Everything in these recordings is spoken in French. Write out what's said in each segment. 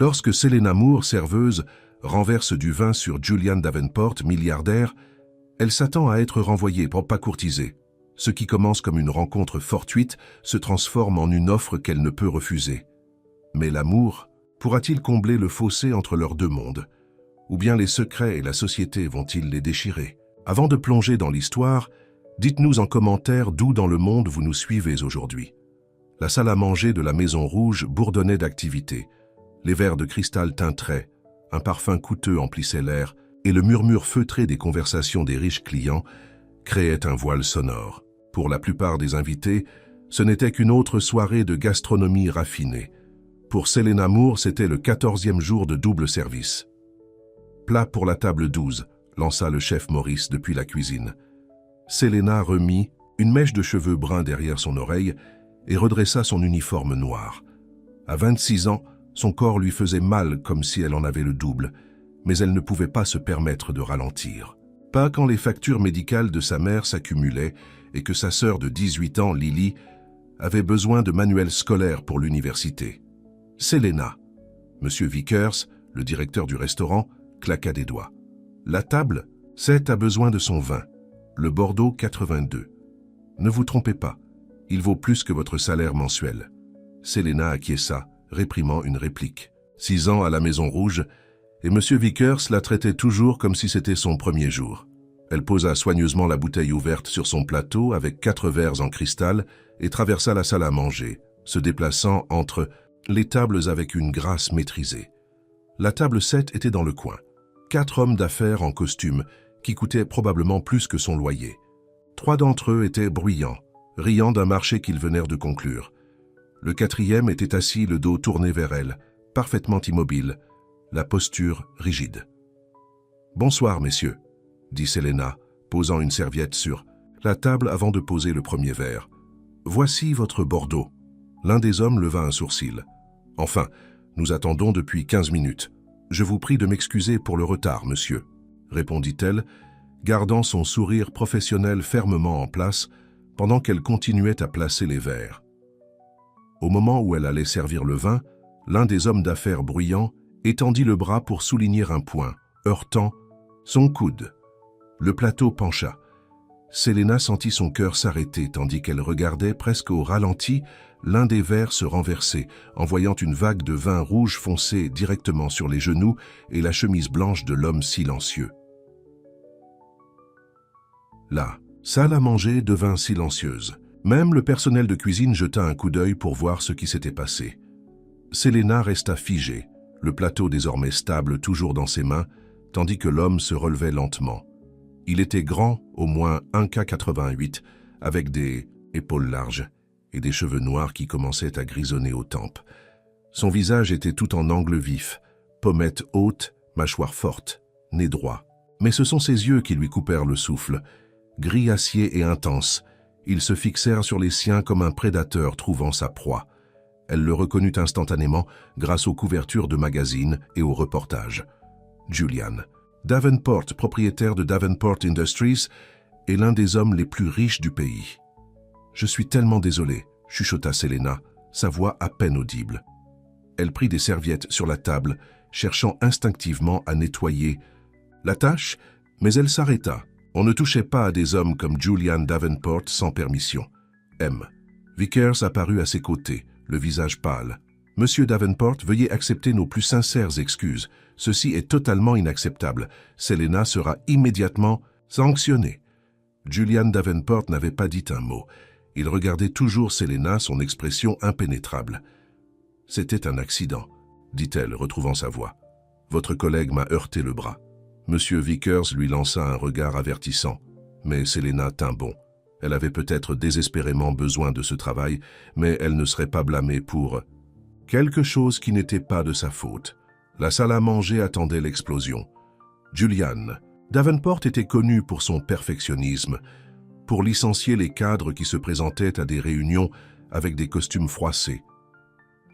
Lorsque Selena Moore, serveuse, renverse du vin sur Julian Davenport, milliardaire, elle s'attend à être renvoyée pour pas courtiser. Ce qui commence comme une rencontre fortuite se transforme en une offre qu'elle ne peut refuser. Mais l'amour pourra-t-il combler le fossé entre leurs deux mondes? Ou bien les secrets et la société vont-ils les déchirer? Avant de plonger dans l'histoire, dites-nous en commentaire d'où dans le monde vous nous suivez aujourd'hui. La salle à manger de la Maison Rouge bourdonnait d'activité. Les verres de cristal tintraient, un parfum coûteux emplissait l'air, et le murmure feutré des conversations des riches clients créait un voile sonore. Pour la plupart des invités, ce n'était qu'une autre soirée de gastronomie raffinée. Pour Selena Moore, c'était le 14e jour de double service. Plat pour la table 12, lança le chef Maurice depuis la cuisine. Selena remit une mèche de cheveux bruns derrière son oreille et redressa son uniforme noir. À 26 ans, son corps lui faisait mal comme si elle en avait le double, mais elle ne pouvait pas se permettre de ralentir. Pas quand les factures médicales de sa mère s'accumulaient et que sa sœur de 18 ans, Lily, avait besoin de manuels scolaires pour l'université. Selena. Monsieur Vickers, le directeur du restaurant, claqua des doigts. La table, 7 a besoin de son vin. Le Bordeaux 82. Ne vous trompez pas, il vaut plus que votre salaire mensuel. Selena acquiesça, réprimant une réplique. 6 ans à la Maison Rouge, et Monsieur Vickers la traitait toujours comme si c'était son premier jour. Elle posa soigneusement la bouteille ouverte sur son plateau avec 4 verres en cristal et traversa la salle à manger, se déplaçant entre les tables avec une grâce maîtrisée. La table 7 était dans le coin. 4 hommes d'affaires en costume qui coûtaient probablement plus que son loyer. 3 d'entre eux étaient bruyants, riant d'un marché qu'ils venèrent de conclure. Le 4e était assis, le dos tourné vers elle, parfaitement immobile, la posture rigide. « Bonsoir, messieurs », dit Selena, posant une serviette sur la table avant de poser le premier verre. « Voici votre Bordeaux. » L'un des hommes leva un sourcil. « Enfin, nous attendons depuis 15 minutes. Je vous prie de m'excuser pour le retard, monsieur, » répondit-elle, gardant son sourire professionnel fermement en place pendant qu'elle continuait à placer les verres. Au moment où elle allait servir le vin, l'un des hommes d'affaires bruyants étendit le bras pour souligner un point, heurtant son coude. Le plateau pencha. Selena sentit son cœur s'arrêter tandis qu'elle regardait presque au ralenti l'un des verres se renverser, en voyant une vague de vin rouge foncer directement sur les genoux et la chemise blanche de l'homme silencieux. La salle à manger devint silencieuse. Même le personnel de cuisine jeta un coup d'œil pour voir ce qui s'était passé. Selena resta figée, le plateau désormais stable toujours dans ses mains, tandis que l'homme se relevait lentement. Il était grand, au moins 1,88 m, avec des épaules larges et des cheveux noirs qui commençaient à grisonner aux tempes. Son visage était tout en angle vif, pommettes hautes, mâchoire forte, nez droit. Mais ce sont ses yeux qui lui coupèrent le souffle. Gris acier et intenses, ils se fixèrent sur les siens comme un prédateur trouvant sa proie. Elle le reconnut instantanément grâce aux couvertures de magazines et aux reportages. Julian Davenport, propriétaire de Davenport Industries, est l'un des hommes les plus riches du pays. « Je suis tellement désolée », chuchota Selena, sa voix à peine audible. Elle prit des serviettes sur la table, cherchant instinctivement à nettoyer la tâche, mais elle s'arrêta. On ne touchait pas à des hommes comme Julian Davenport sans permission. M. Vickers apparut à ses côtés, le visage pâle. « Monsieur Davenport, veuillez accepter nos plus sincères excuses. Ceci est totalement inacceptable. Selena sera immédiatement sanctionnée. » Julian Davenport n'avait pas dit un mot. Il regardait toujours Selena, son expression impénétrable. « C'était un accident, » dit-elle, retrouvant sa voix. « Votre collègue m'a heurté le bras. » Monsieur Vickers lui lança un regard avertissant, mais Selena tint bon. Elle avait peut-être désespérément besoin de ce travail, mais elle ne serait pas blâmée pour quelque chose qui n'était pas de sa faute. La salle à manger attendait l'explosion. Julian Davenport était connu pour son perfectionnisme, pour licencier les cadres qui se présentaient à des réunions avec des costumes froissés.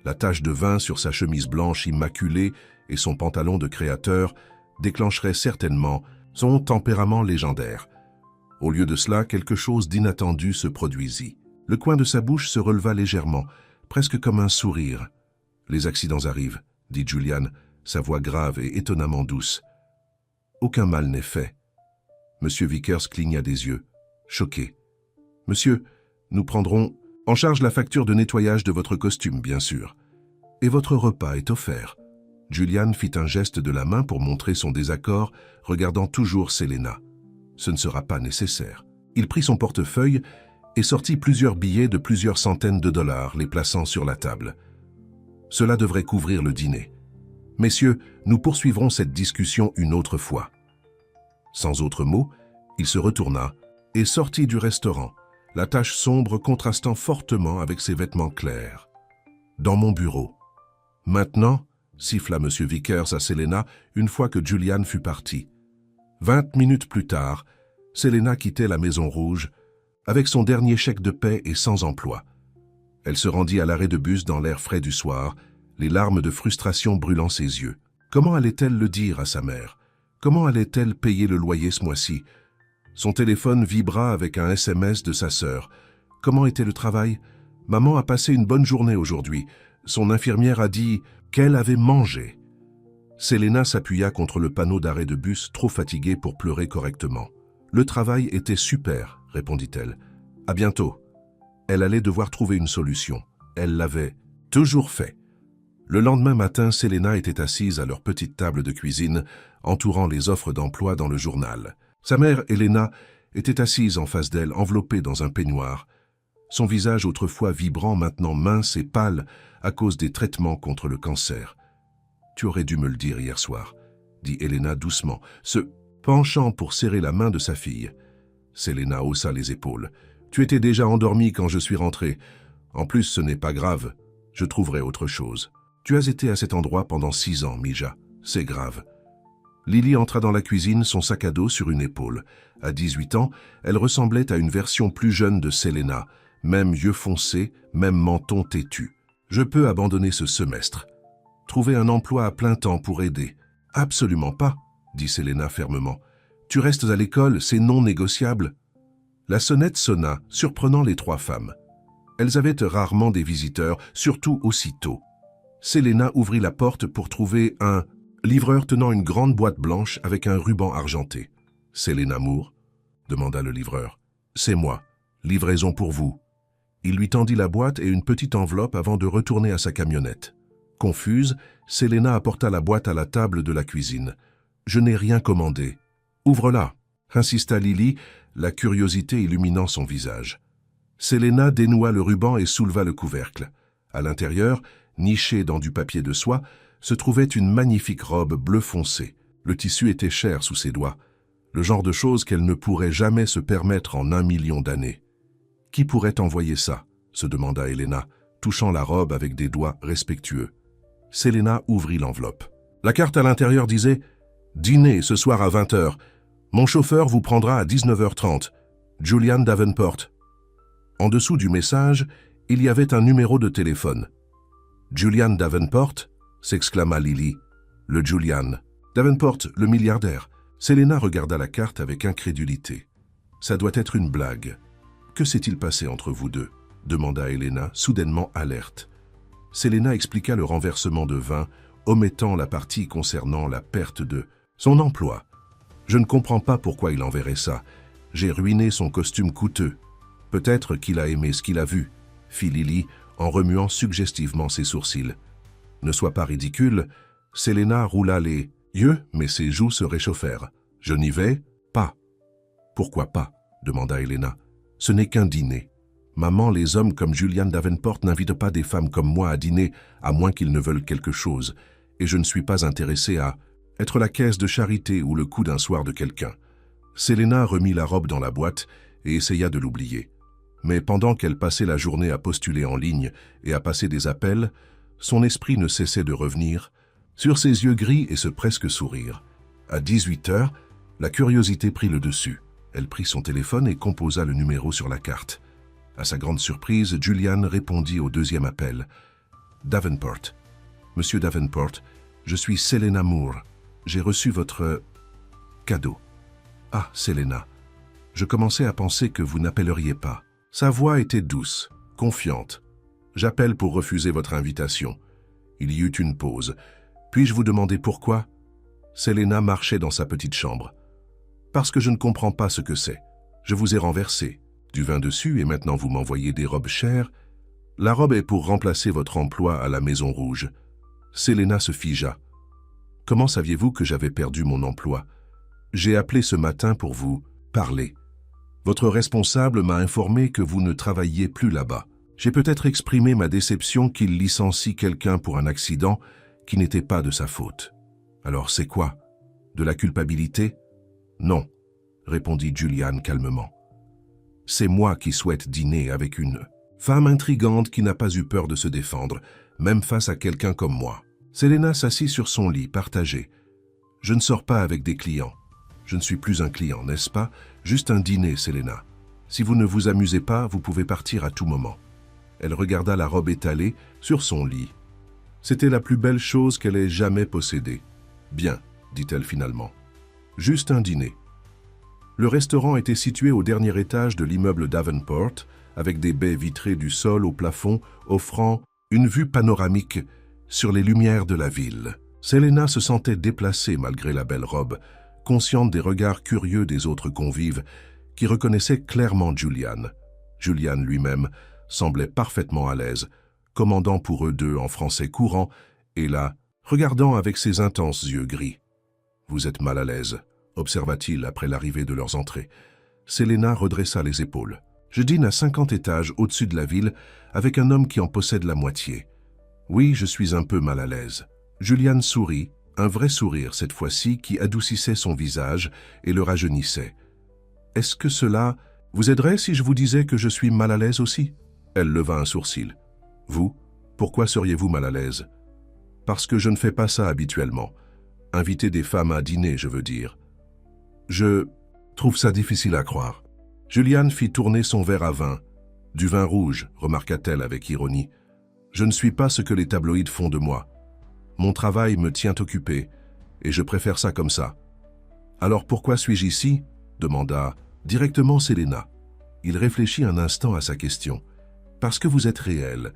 La tache de vin sur sa chemise blanche immaculée et son pantalon de créateur déclencherait certainement son tempérament légendaire. Au lieu de cela, quelque chose d'inattendu se produisit. Le coin de sa bouche se releva légèrement, presque comme un sourire. « Les accidents arrivent », dit Julian, sa voix grave et étonnamment douce. « Aucun mal n'est fait. » Monsieur Vickers cligna des yeux, choqué. « Monsieur, nous prendrons en charge la facture de nettoyage de votre costume, bien sûr. Et votre repas est offert. » Julian fit un geste de la main pour montrer son désaccord, regardant toujours Selena. « Ce ne sera pas nécessaire. » Il prit son portefeuille et sortit plusieurs billets de plusieurs centaines de dollars, les plaçant sur la table. Cela devrait couvrir le dîner. « Messieurs, nous poursuivrons cette discussion une autre fois. » Sans autre mot, il se retourna et sortit du restaurant, la tache sombre contrastant fortement avec ses vêtements clairs. « Dans mon bureau. »« Maintenant » siffla M. Vickers à Selena une fois que Julian fut parti. 20 minutes plus tard, Selena quittait la Maison Rouge avec son dernier chèque de paie et sans emploi. Elle se rendit à l'arrêt de bus dans l'air frais du soir, les larmes de frustration brûlant ses yeux. Comment allait-elle le dire à sa mère? Comment allait-elle payer le loyer ce mois-ci? Son téléphone vibra avec un SMS de sa sœur. Comment était le travail? Maman a passé une bonne journée aujourd'hui. Son infirmière a dit qu'elle avait mangé. Selena s'appuya contre le panneau d'arrêt de bus, trop fatiguée pour pleurer correctement. Le travail était super, répondit-elle. À bientôt. Elle allait devoir trouver une solution. Elle l'avait toujours fait. Le lendemain matin, Selena était assise à leur petite table de cuisine, entourant les offres d'emploi dans le journal. Sa mère, Elena, était assise en face d'elle, enveloppée dans un peignoir. Son visage autrefois vibrant, maintenant mince et pâle à cause des traitements contre le cancer. « Tu aurais dû me le dire hier soir », dit Elena doucement, se penchant pour serrer la main de sa fille. Selena haussa les épaules. « Tu étais déjà endormie quand je suis rentrée. En plus, ce n'est pas grave. Je trouverai autre chose. Tu as été à cet endroit pendant 6 ans, Mija. C'est grave. » Lily entra dans la cuisine, son sac à dos sur une épaule. À 18 ans, elle ressemblait à une version plus jeune de Selena, même yeux foncés, même menton têtu. « Je peux abandonner ce semestre. Trouver un emploi à plein temps pour aider. »« Absolument pas, » dit Selena fermement. « Tu restes à l'école, c'est non négociable. » La sonnette sonna, surprenant les 3 femmes. Elles avaient rarement des visiteurs, surtout aussitôt. Selena ouvrit la porte pour trouver un livreur tenant une grande boîte blanche avec un ruban argenté. « Selena Moore ?» demanda le livreur. « C'est moi. Livraison pour vous. » Il lui tendit la boîte et une petite enveloppe avant de retourner à sa camionnette. Confuse, Selena apporta la boîte à la table de la cuisine. « Je n'ai rien commandé. »« Ouvre-la » insista Lily, la curiosité illuminant son visage. Selena dénoua le ruban et souleva le couvercle. À l'intérieur, nichée dans du papier de soie, se trouvait une magnifique robe bleu foncé. Le tissu était cher sous ses doigts, le genre de chose qu'elle ne pourrait jamais se permettre en 1 million d'années. « Qui pourrait envoyer ça ?» se demanda Elena, touchant la robe avec des doigts respectueux. Selena ouvrit l'enveloppe. La carte à l'intérieur disait « Dîner ce soir à 20h. Mon chauffeur vous prendra à 19h30. Julian Davenport. » En dessous du message, il y avait un numéro de téléphone. « Julian Davenport ?» s'exclama Lily. « Le Julian. Davenport, le milliardaire. » Selena regarda la carte avec incrédulité. « Ça doit être une blague. »« Que s'est-il passé entre vous deux ?» demanda Elena, soudainement alerte. Selena expliqua le renversement de vin, omettant la partie concernant la perte de son emploi. « Je ne comprends pas pourquoi il enverrait ça. J'ai ruiné son costume coûteux. Peut-être qu'il a aimé ce qu'il a vu, » fit Lily en remuant suggestivement ses sourcils. « Ne sois pas ridicule. » Selena roula les yeux, mais ses joues se réchauffèrent. « Je n'y vais pas. »« Pourquoi pas ?» demanda Elena. « Ce n'est qu'un dîner. Maman, les hommes comme Julian Davenport n'invitent pas des femmes comme moi à dîner, à moins qu'ils ne veulent quelque chose. Et je ne suis pas intéressé à être la caisse de charité ou le coup d'un soir de quelqu'un. » Selena remit la robe dans la boîte et essaya de l'oublier. Mais pendant qu'elle passait la journée à postuler en ligne et à passer des appels, son esprit ne cessait de revenir sur ses yeux gris et ce presque sourire. À 18h, la curiosité prit le dessus. Elle prit son téléphone et composa le numéro sur la carte. À sa grande surprise, Julian répondit au 2e appel. « Davenport. Monsieur Davenport, je suis Selena Moore. J'ai reçu votre cadeau. »« Ah, Selena. Je commençais à penser que vous n'appelleriez pas. » Sa voix était douce, confiante. « J'appelle pour refuser votre invitation. » Il y eut une pause. Puis-je vous demander pourquoi? Selena marchait dans sa petite chambre. Parce que je ne comprends pas ce que c'est. Je vous ai renversé. Du vin dessus et maintenant vous m'envoyez des robes chères. La robe est pour remplacer votre emploi à la Maison Rouge. Selena se figea. Comment saviez-vous que j'avais perdu mon emploi? J'ai appelé ce matin pour vous parler. Votre responsable m'a informé que vous ne travailliez plus là-bas. J'ai peut-être exprimé ma déception qu'il licencie quelqu'un pour un accident qui n'était pas de sa faute. Alors c'est quoi? De la culpabilité? Non, répondit Julian calmement. C'est moi qui souhaite dîner avec une femme intrigante qui n'a pas eu peur de se défendre, même face à quelqu'un comme moi. Selena s'assit sur son lit, partagé. Je ne sors pas avec des clients. Je ne suis plus un client, n'est-ce pas? Juste un dîner, Selena. Si vous ne vous amusez pas, vous pouvez partir à tout moment. Elle regarda la robe étalée sur son lit. C'était la plus belle chose qu'elle ait jamais possédée. Bien, dit-elle finalement. Juste un dîner. Le restaurant était situé au dernier étage de l'immeuble Davenport, avec des baies vitrées du sol au plafond, offrant une vue panoramique sur les lumières de la ville. Selena se sentait déplacée malgré la belle robe, consciente des regards curieux des autres convives, qui reconnaissaient clairement Julian. Julian lui-même semblait parfaitement à l'aise, commandant pour eux deux en français courant, et là, regardant avec ses intenses yeux gris. « Vous êtes mal à l'aise », observa-t-il après l'arrivée de leurs entrées. Selena redressa les épaules. « Je dîne à 50 étages au-dessus de la ville avec un homme qui en possède la moitié. Oui, je suis un peu mal à l'aise. » Julian sourit, un vrai sourire cette fois-ci qui adoucissait son visage et le rajeunissait. « Est-ce que cela vous aiderait si je vous disais que je suis mal à l'aise aussi ?» Elle leva un sourcil. « Vous, pourquoi seriez-vous mal à l'aise ?»« Parce que je ne fais pas ça habituellement. Inviter des femmes à dîner, je veux dire. Je trouve ça difficile à croire. » Julian fit tourner son verre à vin. « Du vin rouge, remarqua-t-elle avec ironie. Je ne suis pas ce que les tabloïds font de moi. Mon travail me tient occupé, et je préfère ça comme ça. »« Alors pourquoi suis-je ici ?» demanda directement Selena. Il réfléchit un instant à sa question. « Parce que vous êtes réel.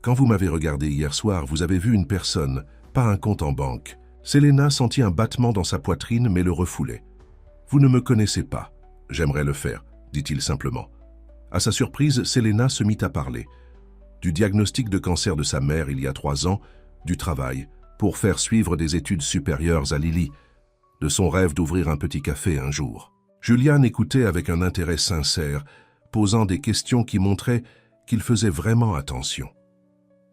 Quand vous m'avez regardé hier soir, vous avez vu une personne, pas un compte en banque. » Selena sentit un battement dans sa poitrine, mais le refoulait. « Vous ne me connaissez pas. J'aimerais le faire, » dit-il simplement. À sa surprise, Selena se mit à parler. Du diagnostic de cancer de sa mère il y a 3 ans, du travail, pour faire suivre des études supérieures à Lily, de son rêve d'ouvrir un petit café un jour. Julian écoutait avec un intérêt sincère, posant des questions qui montraient qu'il faisait vraiment attention.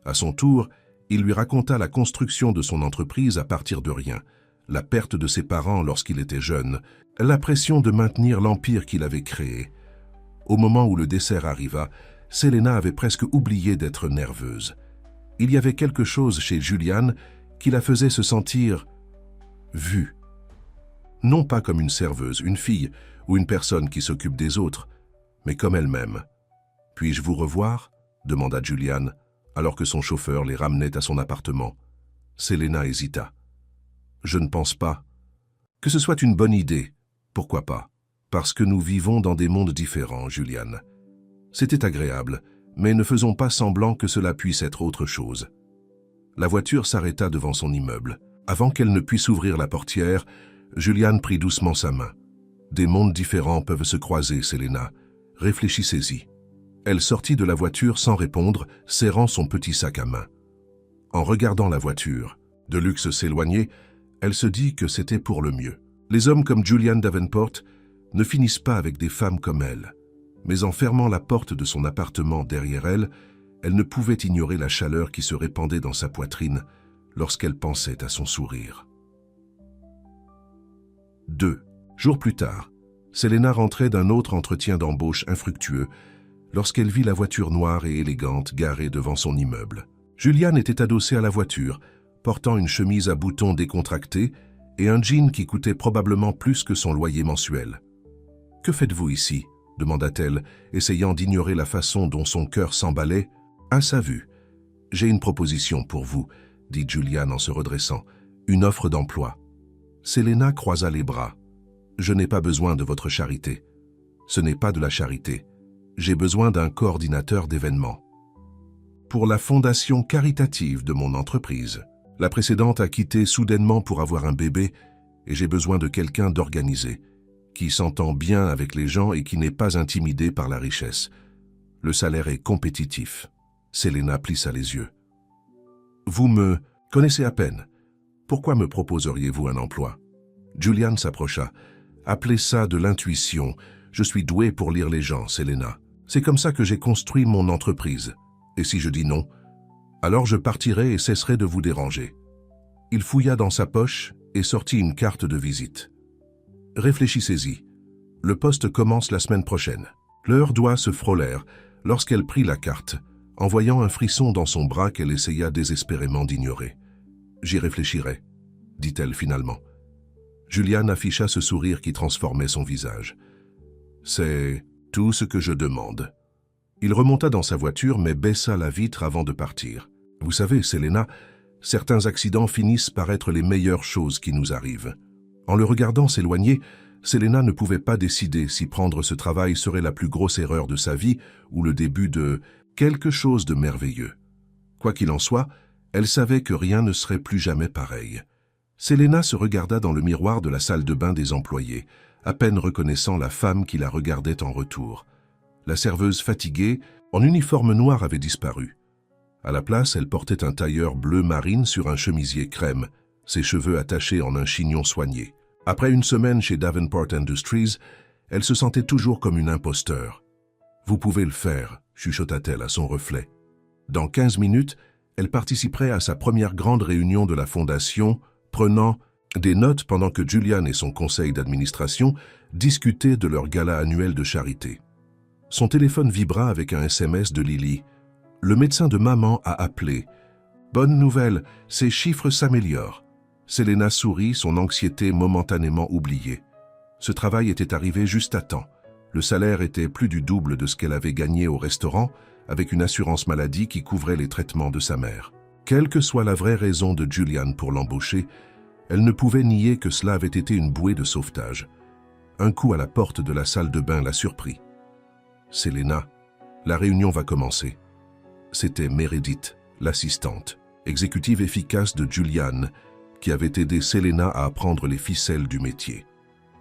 À son tour, il lui raconta la construction de son entreprise à partir de rien, la perte de ses parents lorsqu'il était jeune, la pression de maintenir l'empire qu'il avait créé. Au moment où le dessert arriva, Selena avait presque oublié d'être nerveuse. Il y avait quelque chose chez Julian qui la faisait se sentir vue. Non pas comme une serveuse, une fille ou une personne qui s'occupe des autres, mais comme elle-même. « Puis-je vous revoir ?» demanda Julian, alors que son chauffeur les ramenait à son appartement. Selena hésita. « Je ne pense pas. Que ce soit une bonne idée, pourquoi pas? Parce que nous vivons dans des mondes différents, Julian. C'était agréable, mais ne faisons pas semblant que cela puisse être autre chose. » La voiture s'arrêta devant son immeuble. Avant qu'elle ne puisse ouvrir la portière, Julian prit doucement sa main. « Des mondes différents peuvent se croiser, Selena. Réfléchissez-y. » Elle sortit de la voiture sans répondre, serrant son petit sac à main. En regardant la voiture, de luxe s'éloigner, elle se dit que c'était pour le mieux. Les hommes comme Julian Davenport ne finissent pas avec des femmes comme elle. Mais en fermant la porte de son appartement derrière elle, elle ne pouvait ignorer la chaleur qui se répandait dans sa poitrine lorsqu'elle pensait à son sourire. 2 jours plus tard, Selena rentrait d'un autre entretien d'embauche infructueux lorsqu'elle vit la voiture noire et élégante garée devant son immeuble. Julian était adossé à la voiture, portant une chemise à boutons décontractés et un jean qui coûtait probablement plus que son loyer mensuel. « Que faites-vous ici ?» demanda-t-elle, essayant d'ignorer la façon dont son cœur s'emballait. À sa vue. « J'ai une proposition pour vous, » dit Julian en se redressant. « Une offre d'emploi. » Selena croisa les bras. « Je n'ai pas besoin de votre charité. Ce n'est pas de la charité. J'ai besoin d'un coordinateur d'événements. Pour la fondation caritative de mon entreprise. » La précédente a quitté soudainement pour avoir un bébé et j'ai besoin de quelqu'un d'organisé, qui s'entend bien avec les gens et qui n'est pas intimidé par la richesse. Le salaire est compétitif. Selena plissa les yeux. Vous me connaissez à peine. Pourquoi me proposeriez-vous un emploi? Julian s'approcha. Appelez ça de l'intuition. Je suis doué pour lire les gens, Selena. C'est comme ça que j'ai construit mon entreprise. Et si je dis non, alors je partirai et cesserai de vous déranger. Il fouilla dans sa poche et sortit une carte de visite. Réfléchissez-y. Le poste commence la semaine prochaine. Leurs doigts se frôlèrent lorsqu'elle prit la carte, en voyant un frisson dans son bras qu'elle essaya désespérément d'ignorer. « J'y réfléchirai », dit-elle finalement. Julian afficha ce sourire qui transformait son visage. « C'est tout ce que je demande. » Il remonta dans sa voiture mais baissa la vitre avant de partir. « Vous savez, Selena, certains accidents finissent par être les meilleures choses qui nous arrivent. » En le regardant s'éloigner, Selena ne pouvait pas décider si prendre ce travail serait la plus grosse erreur de sa vie ou le début de quelque chose de merveilleux. Quoi qu'il en soit, elle savait que rien ne serait plus jamais pareil. Selena se regarda dans le miroir de la salle de bain des employés, à peine reconnaissant la femme qui la regardait en retour. La serveuse fatiguée, en uniforme noir, avait disparu. À la place, elle portait un tailleur bleu marine sur un chemisier crème, ses cheveux attachés en un chignon soigné. Après une semaine chez Davenport Industries, elle se sentait toujours comme une imposteur. « Vous pouvez le faire », chuchota-t-elle à son reflet. Dans 15 minutes, elle participerait à sa première grande réunion de la fondation, prenant des notes pendant que Julian et son conseil d'administration discutaient de leur gala annuel de charité. Son téléphone vibra avec un SMS de Lily. « Le médecin de maman a appelé. Bonne nouvelle, ses chiffres s'améliorent. » Selena sourit, son anxiété momentanément oubliée. Ce travail était arrivé juste à temps. Le salaire était plus du double de ce qu'elle avait gagné au restaurant, avec une assurance maladie qui couvrait les traitements de sa mère. Quelle que soit la vraie raison de Julian pour l'embaucher, elle ne pouvait nier que cela avait été une bouée de sauvetage. Un coup à la porte de la salle de bain la surprit. « Selena, la réunion va commencer. » C'était Meredith, l'assistante, exécutive efficace de Julian, qui avait aidé Selena à apprendre les ficelles du métier.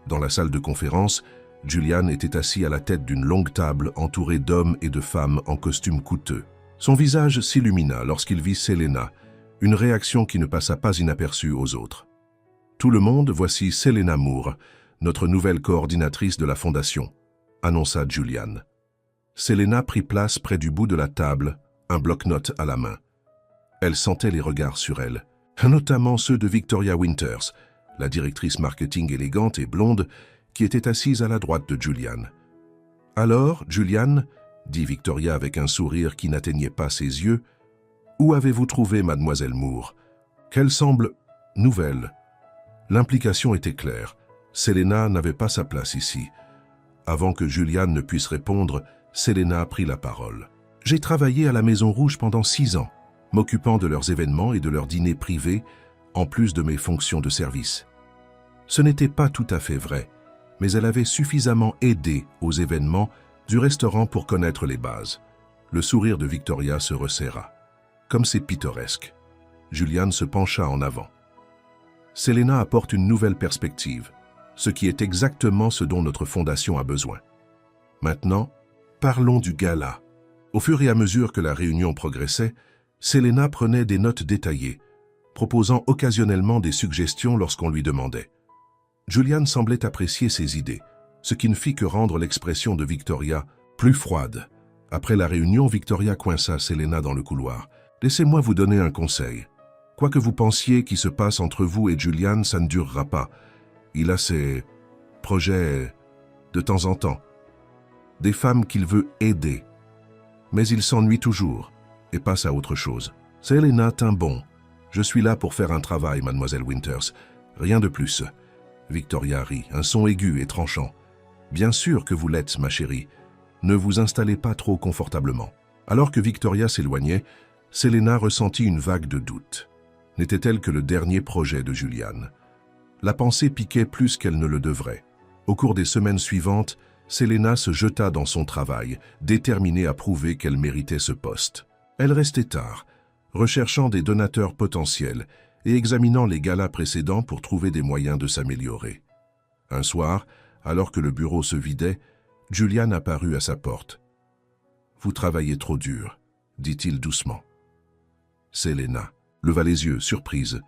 Dans la salle de conférence, Julian était assis à la tête d'une longue table entourée d'hommes et de femmes en costumes coûteux. Son visage s'illumina lorsqu'il vit Selena, une réaction qui ne passa pas inaperçue aux autres. « Tout le monde, voici Selena Moore, notre nouvelle coordinatrice de la fondation », annonça Julian. Selena prit place près du bout de la table, un bloc-notes à la main. Elle sentait les regards sur elle, notamment ceux de Victoria Winters, la directrice marketing élégante et blonde, qui était assise à la droite de Julian. « Alors, Julian, » dit Victoria avec un sourire qui n'atteignait pas ses yeux, « où avez-vous trouvé mademoiselle Moore? Qu'elle semble nouvelle. » L'implication était claire. Selena n'avait pas sa place ici. Avant que Julian ne puisse répondre, Selena prit la parole. « J'ai travaillé à la Maison Rouge pendant 6 ans, m'occupant de leurs événements et de leurs dîners privés, en plus de mes fonctions de service. » Ce n'était pas tout à fait vrai, mais elle avait suffisamment aidé aux événements du restaurant pour connaître les bases. Le sourire de Victoria se resserra. Comme c'est pittoresque. Julian se pencha en avant. Selena apporte une nouvelle perspective, ce qui est exactement ce dont notre fondation a besoin. Maintenant, parlons du gala. Au fur et à mesure que la réunion progressait, Selena prenait des notes détaillées, proposant occasionnellement des suggestions lorsqu'on lui demandait. Julian semblait apprécier ses idées, ce qui ne fit que rendre l'expression de Victoria plus froide. Après la réunion, Victoria coinça Selena dans le couloir. « Laissez-moi vous donner un conseil. Quoi que vous pensiez qui se passe entre vous et Julian, ça ne durera pas. Il a ses projets de temps en temps. Des femmes qu'il veut aider. Mais il s'ennuie toujours et passe à autre chose. Selena tint bon. Je suis là pour faire un travail, mademoiselle Winters. Rien de plus. » Victoria rit, un son aigu et tranchant. « Bien sûr que vous l'êtes, ma chérie. Ne vous installez pas trop confortablement. » Alors que Victoria s'éloignait, Selena ressentit une vague de doute. N'était-elle que le dernier projet de Julian? La pensée piquait plus qu'elle ne le devrait. Au cours des semaines suivantes, Selena se jeta dans son travail, déterminée à prouver qu'elle méritait ce poste. Elle restait tard, recherchant des donateurs potentiels, et examinant les galas précédents pour trouver des moyens de s'améliorer. Un soir, alors que le bureau se vidait, Julian apparut à sa porte. « Vous travaillez trop dur », dit-il doucement. Selena leva les yeux, surprise.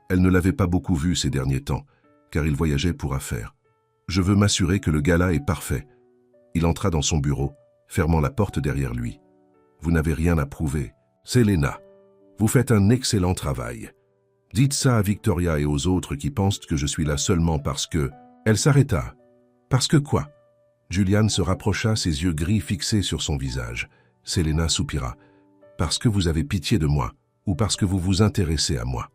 Elle ne l'avait pas beaucoup vu ces derniers temps, car il voyageait pour affaires. « Je veux m'assurer que le gala est parfait. » Il entra dans son bureau, fermant la porte derrière lui. « Vous n'avez rien à prouver. Selena, vous faites un excellent travail. Dites ça à Victoria et aux autres qui pensent que je suis là seulement parce que... » Elle s'arrêta. « Parce que quoi ?» Julian se rapprocha, ses yeux gris fixés sur son visage. Selena soupira. « Parce que vous avez pitié de moi, ou parce que vous vous intéressez à moi. »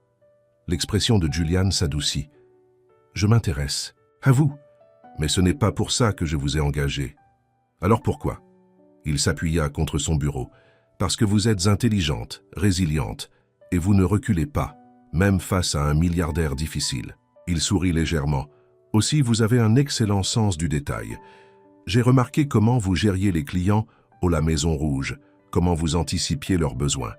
L'expression de Julian s'adoucit. « Je m'intéresse. À vous. Mais ce n'est pas pour ça que je vous ai engagé. » « Alors pourquoi ?» Il s'appuya contre son bureau. « Parce que vous êtes intelligente, résiliente, et vous ne reculez pas, même face à un milliardaire difficile. » Il sourit légèrement. « Aussi, vous avez un excellent sens du détail. J'ai remarqué comment vous gériez les clients au La Maison Rouge, comment vous anticipiez leurs besoins.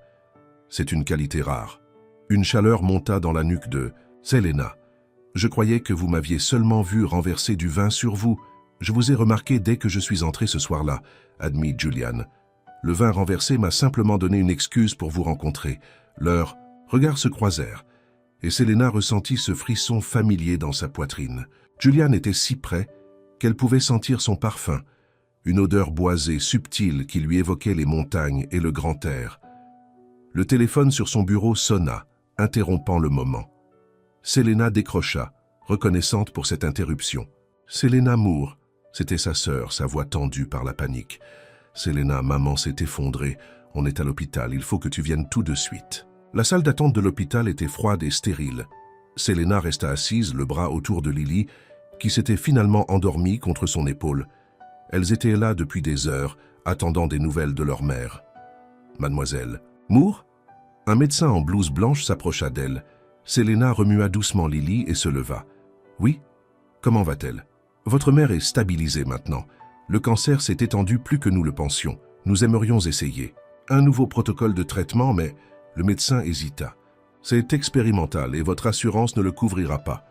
C'est une qualité rare. » Une chaleur monta dans la nuque de Selena. « Je croyais que vous m'aviez seulement vu renverser du vin sur vous. Je vous ai remarqué dès que je suis entré ce soir-là, » admit Julian. « Le vin renversé m'a simplement donné une excuse pour vous rencontrer. » Leurs regards se croisèrent, et Selena ressentit ce frisson familier dans sa poitrine. Julian était si près qu'elle pouvait sentir son parfum, une odeur boisée, subtile qui lui évoquait les montagnes et le grand air. Le téléphone sur son bureau sonna, interrompant le moment. Selena décrocha, reconnaissante pour cette interruption. Selena Moore, c'était sa sœur, sa voix tendue par la panique. « Selena, maman s'est effondrée. On est à l'hôpital, il faut que tu viennes tout de suite. » La salle d'attente de l'hôpital était froide et stérile. Selena resta assise, le bras autour de Lily, qui s'était finalement endormie contre son épaule. Elles étaient là depuis des heures, attendant des nouvelles de leur mère. « Mademoiselle Moore ?» Un médecin en blouse blanche s'approcha d'elle. Selena remua doucement Lily et se leva. « Oui? Comment va-t-elle ? » « Votre mère est stabilisée maintenant. Le cancer s'est étendu plus que nous le pensions. Nous aimerions essayer. Un nouveau protocole de traitement, mais... » Le médecin hésita. « C'est expérimental et votre assurance ne le couvrira pas. »«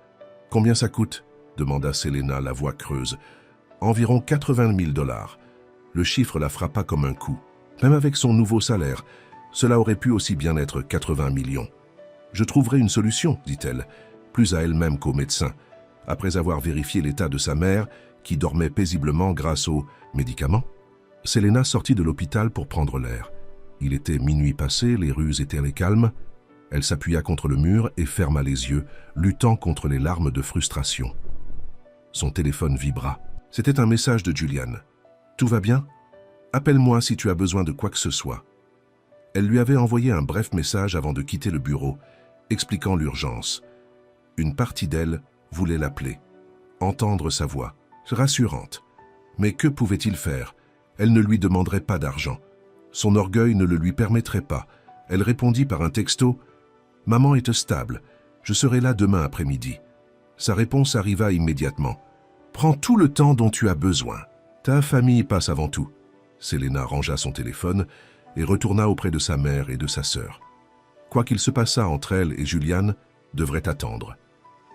Combien ça coûte ?» demanda Selena, la voix creuse. « Environ 80 000 $. Le chiffre la frappa comme un coup. Même avec son nouveau salaire, cela aurait pu aussi bien être 80 millions. « Je trouverai une solution, dit-elle, plus à elle-même qu'au médecin. Après avoir vérifié l'état de sa mère, qui dormait paisiblement grâce aux médicaments, Selena sortit de l'hôpital pour prendre l'air. Il était minuit passé, les rues étaient calmes. Elle s'appuya contre le mur et ferma les yeux, luttant contre les larmes de frustration. Son téléphone vibra. C'était un message de Julian. « Tout va bien ? Appelle-moi si tu as besoin de quoi que ce soit. » Elle lui avait envoyé un bref message avant de quitter le bureau, expliquant l'urgence. Une partie d'elle voulait l'appeler, entendre sa voix, rassurante. Mais que pouvait-il faire? Elle ne lui demanderait pas d'argent. Son orgueil ne le lui permettrait pas. Elle répondit par un texto « Maman est stable, je serai là demain après-midi. » Sa réponse arriva immédiatement. « Prends tout le temps dont tu as besoin. Ta famille passe avant tout. » Selena rangea son téléphone et retourna auprès de sa mère et de sa sœur. Quoi qu'il se passât entre elle et Julian devrait attendre.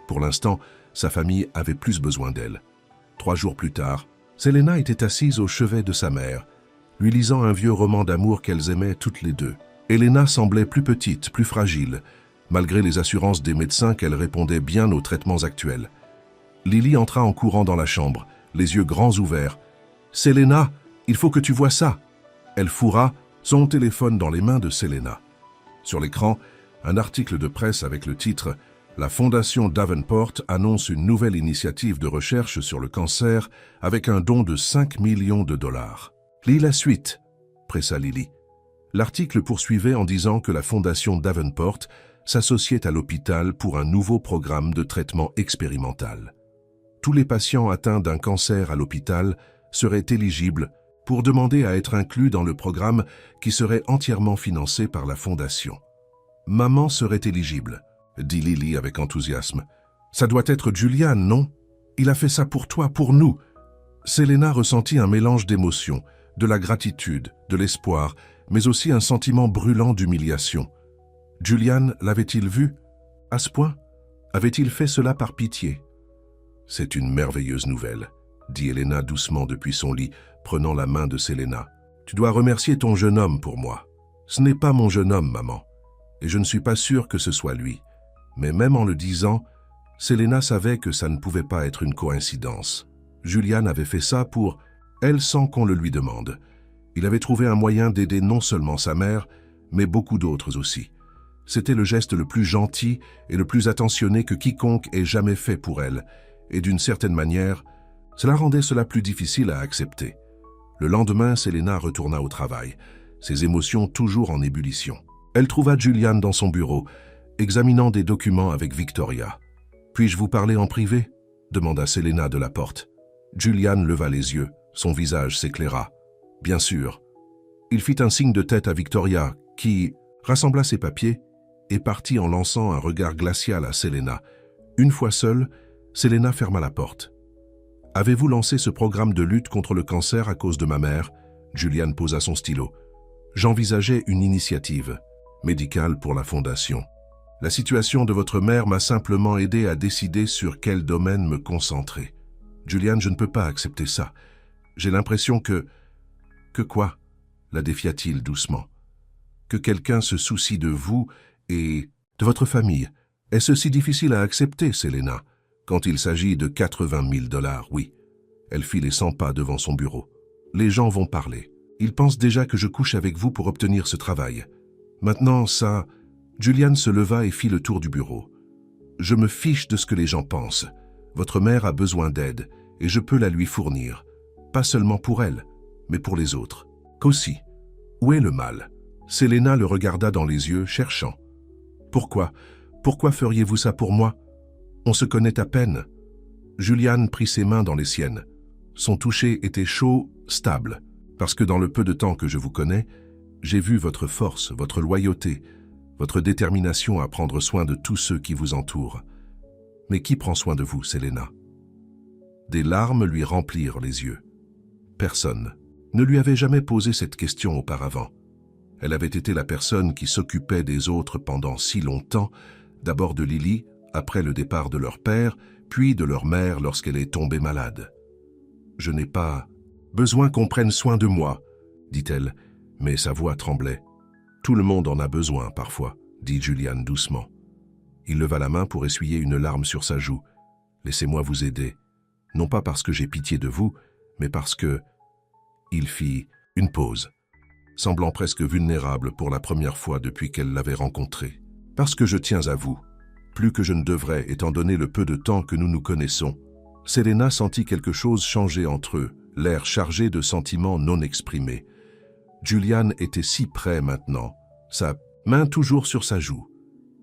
Pour l'instant, sa famille avait plus besoin d'elle. 3 jours plus tard, Selena était assise au chevet de sa mère, lui lisant un vieux roman d'amour qu'elles aimaient toutes les deux. Elena semblait plus petite, plus fragile, malgré les assurances des médecins qu'elle répondait bien aux traitements actuels. Lily entra en courant dans la chambre, les yeux grands ouverts. « Selena, il faut que tu vois ça !» Elle fourra son téléphone dans les mains de Selena. Sur l'écran, un article de presse avec le titre « La Fondation Davenport annonce une nouvelle initiative de recherche sur le cancer avec un don de 5 millions de $. Lis la suite, pressa Lily. L'article poursuivait en disant que la Fondation Davenport s'associait à l'hôpital pour un nouveau programme de traitement expérimental. Tous les patients atteints d'un cancer à l'hôpital seraient éligibles pour demander à être inclus dans le programme qui serait entièrement financé par la Fondation. « Maman serait éligible », dit Lily avec enthousiasme. « Ça doit être Julian, non? Il a fait ça pour toi, pour nous. » Selena ressentit un mélange d'émotions, de la gratitude, de l'espoir, mais aussi un sentiment brûlant d'humiliation. Julian l'avait-il vu? À ce point, avait-il fait cela par pitié? C'est une merveilleuse nouvelle, dit Elena doucement depuis son lit, prenant la main de Selena. Tu dois remercier ton jeune homme pour moi. Ce n'est pas mon jeune homme, maman, et je ne suis pas sûr que ce soit lui. Mais même en le disant, Selena savait que ça ne pouvait pas être une coïncidence. Julian avait fait ça pour elle sans qu'on le lui demande. Il avait trouvé un moyen d'aider non seulement sa mère, mais beaucoup d'autres aussi. C'était le geste le plus gentil et le plus attentionné que quiconque ait jamais fait pour elle, et d'une certaine manière, cela rendait cela plus difficile à accepter. Le lendemain, Selena retourna au travail, ses émotions toujours en ébullition. Elle trouva Julian dans son bureau, examinant des documents avec Victoria. « Puis-je vous parler en privé ?» demanda Selena de la porte. Julian leva les yeux, son visage s'éclaira. « Bien sûr. » Il fit un signe de tête à Victoria, qui rassembla ses papiers et partit en lançant un regard glacial à Selena. Une fois seule, Selena ferma la porte. « Avez-vous lancé ce programme de lutte contre le cancer à cause de ma mère ?» Julian posa son stylo. « J'envisageais une initiative médicale pour la fondation. La situation de votre mère m'a simplement aidé à décider sur quel domaine me concentrer. Julian, je ne peux pas accepter ça. J'ai l'impression que... » « Que quoi ?» la défia-t-il doucement. « Que quelqu'un se soucie de vous et de votre famille. Est-ce si difficile à accepter, Selena? Quand il s'agit de 80 000 $, oui. » Elle fit les 100 pas devant son bureau. « Les gens vont parler. Ils pensent déjà que je couche avec vous pour obtenir ce travail. Maintenant, ça... » Julian se leva et fit le tour du bureau. « Je me fiche de ce que les gens pensent. Votre mère a besoin d'aide et je peux la lui fournir. Pas seulement pour elle, mais pour les autres. Qu'aussi. Où est le mal ?» Selena le regarda dans les yeux, cherchant. « Pourquoi? Pourquoi feriez-vous ça pour moi? On se connaît à peine. » Julian prit ses mains dans les siennes. Son toucher était chaud, stable, parce que dans le peu de temps que je vous connais, j'ai vu votre force, votre loyauté, votre détermination à prendre soin de tous ceux qui vous entourent. Mais qui prend soin de vous, Selena? Des larmes lui remplirent les yeux. Personne ne lui avait jamais posé cette question auparavant. Elle avait été la personne qui s'occupait des autres pendant si longtemps, d'abord de Lily, après le départ de leur père, puis de leur mère lorsqu'elle est tombée malade. « Je n'ai pas besoin qu'on prenne soin de moi, » dit-elle, mais sa voix tremblait. « Tout le monde en a besoin parfois, » dit Julian doucement. Il leva la main pour essuyer une larme sur sa joue. « Laissez-moi vous aider, non pas parce que j'ai pitié de vous, mais parce que... » Il fit une pause, semblant presque vulnérable pour la première fois depuis qu'elle l'avait rencontré. « Parce que je tiens à vous, plus que je ne devrais étant donné le peu de temps que nous nous connaissons. » Selena sentit quelque chose changer entre eux, l'air chargé de sentiments non exprimés. Julian était si près maintenant, sa main toujours sur sa joue.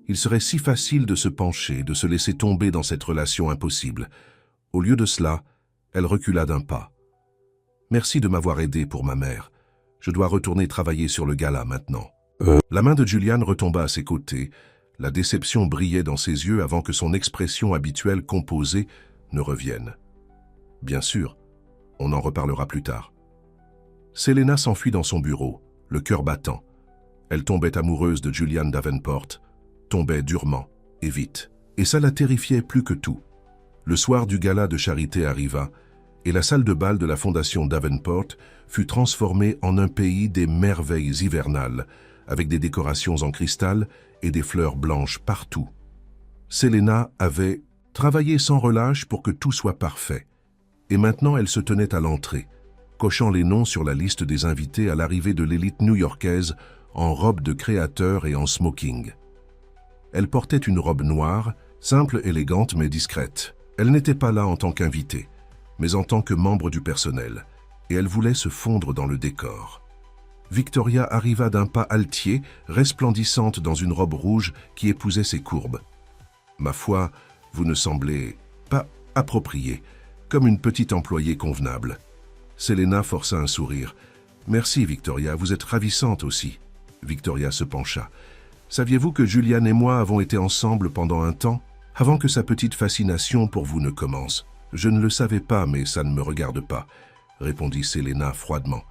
Il serait si facile de se pencher, de se laisser tomber dans cette relation impossible. Au lieu de cela, elle recula d'un pas. « Merci de m'avoir aidé pour ma mère. Je dois retourner travailler sur le gala maintenant. » La main de Julian retomba à ses côtés. La déception brillait dans ses yeux avant que son expression habituelle composée ne revienne. « Bien sûr, on en reparlera plus tard. » Selena s'enfuit dans son bureau, le cœur battant. Elle tombait amoureuse de Julian Davenport, tombait durement et vite. Et ça la terrifiait plus que tout. Le soir du gala de charité arriva, et la salle de bal de la fondation Davenport fut transformée en un pays des merveilles hivernales, avec des décorations en cristal et des fleurs blanches partout. Selena avait travaillé sans relâche pour que tout soit parfait, et maintenant elle se tenait à l'entrée, cochant les noms sur la liste des invités à l'arrivée de l'élite new-yorkaise en robe de créateur et en smoking. Elle portait une robe noire, simple, élégante mais discrète. Elle n'était pas là en tant qu'invitée, mais en tant que membre du personnel, et elle voulait se fondre dans le décor. Victoria arriva d'un pas altier, resplendissante dans une robe rouge qui épousait ses courbes. « Ma foi, vous ne semblez pas appropriée, comme une petite employée convenable. » Selena força un sourire. « Merci, Victoria, vous êtes ravissante aussi. » Victoria se pencha. « Saviez-vous que Julian et moi avons été ensemble pendant un temps, avant que sa petite fascination pour vous ne commence? » « Je ne le savais pas, mais ça ne me regarde pas, » répondit Selena froidement.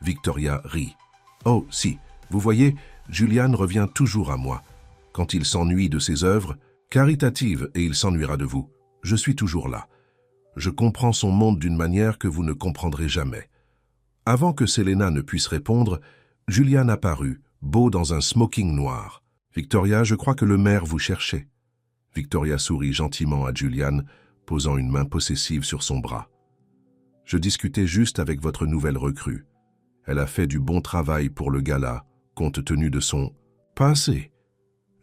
Victoria rit. « Oh, si, vous voyez, Julian revient toujours à moi. Quand il s'ennuie de ses œuvres, Caritative et il s'ennuiera de vous. Je suis toujours là. Je comprends son monde d'une manière que vous ne comprendrez jamais. » Avant que Selena ne puisse répondre, Julian apparut, beau dans un smoking noir. « Victoria, je crois que le maire vous cherchait. » Victoria sourit gentiment à Julian, posant une main possessive sur son bras. « Je discutais juste avec votre nouvelle recrue. Elle a fait du bon travail pour le gala, compte tenu de son passé. »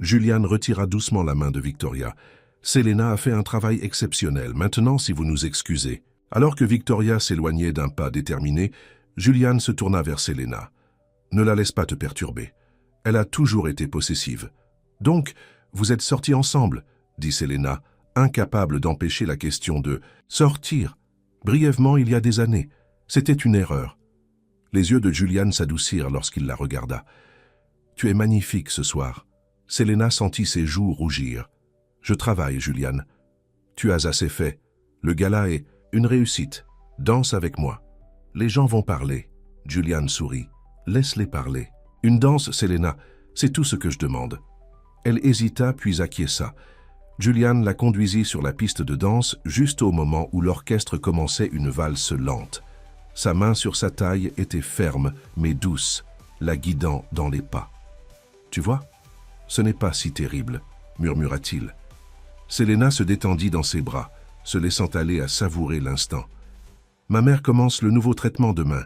Julian retira doucement la main de Victoria. « Selena a fait un travail exceptionnel. Maintenant, si vous nous excusez. » Alors que Victoria s'éloignait d'un pas déterminé, Julian se tourna vers Selena. « Ne la laisse pas te perturber. Elle a toujours été possessive. »« Donc, vous êtes sortis ensemble ?» dit Selena, incapable d'empêcher la question de « sortir ». Brièvement, il y a des années. C'était une erreur. Les yeux de Julian s'adoucirent lorsqu'il la regarda. « Tu es magnifique ce soir. » Selena sentit ses joues rougir. « Je travaille, Julian. Tu as assez fait. Le gala est une réussite. Danse avec moi. » « Les gens vont parler. » Julian sourit. « Laisse-les parler. »« Une danse, Selena, c'est tout ce que je demande. » Elle hésita puis acquiesça. Julian la conduisit sur la piste de danse juste au moment où l'orchestre commençait une valse lente. Sa main sur sa taille était ferme mais douce, la guidant dans les pas. « Tu vois, ce n'est pas si terrible, » murmura-t-il. Selena se détendit dans ses bras, se laissant aller à savourer l'instant. « Ma mère commence le nouveau traitement demain.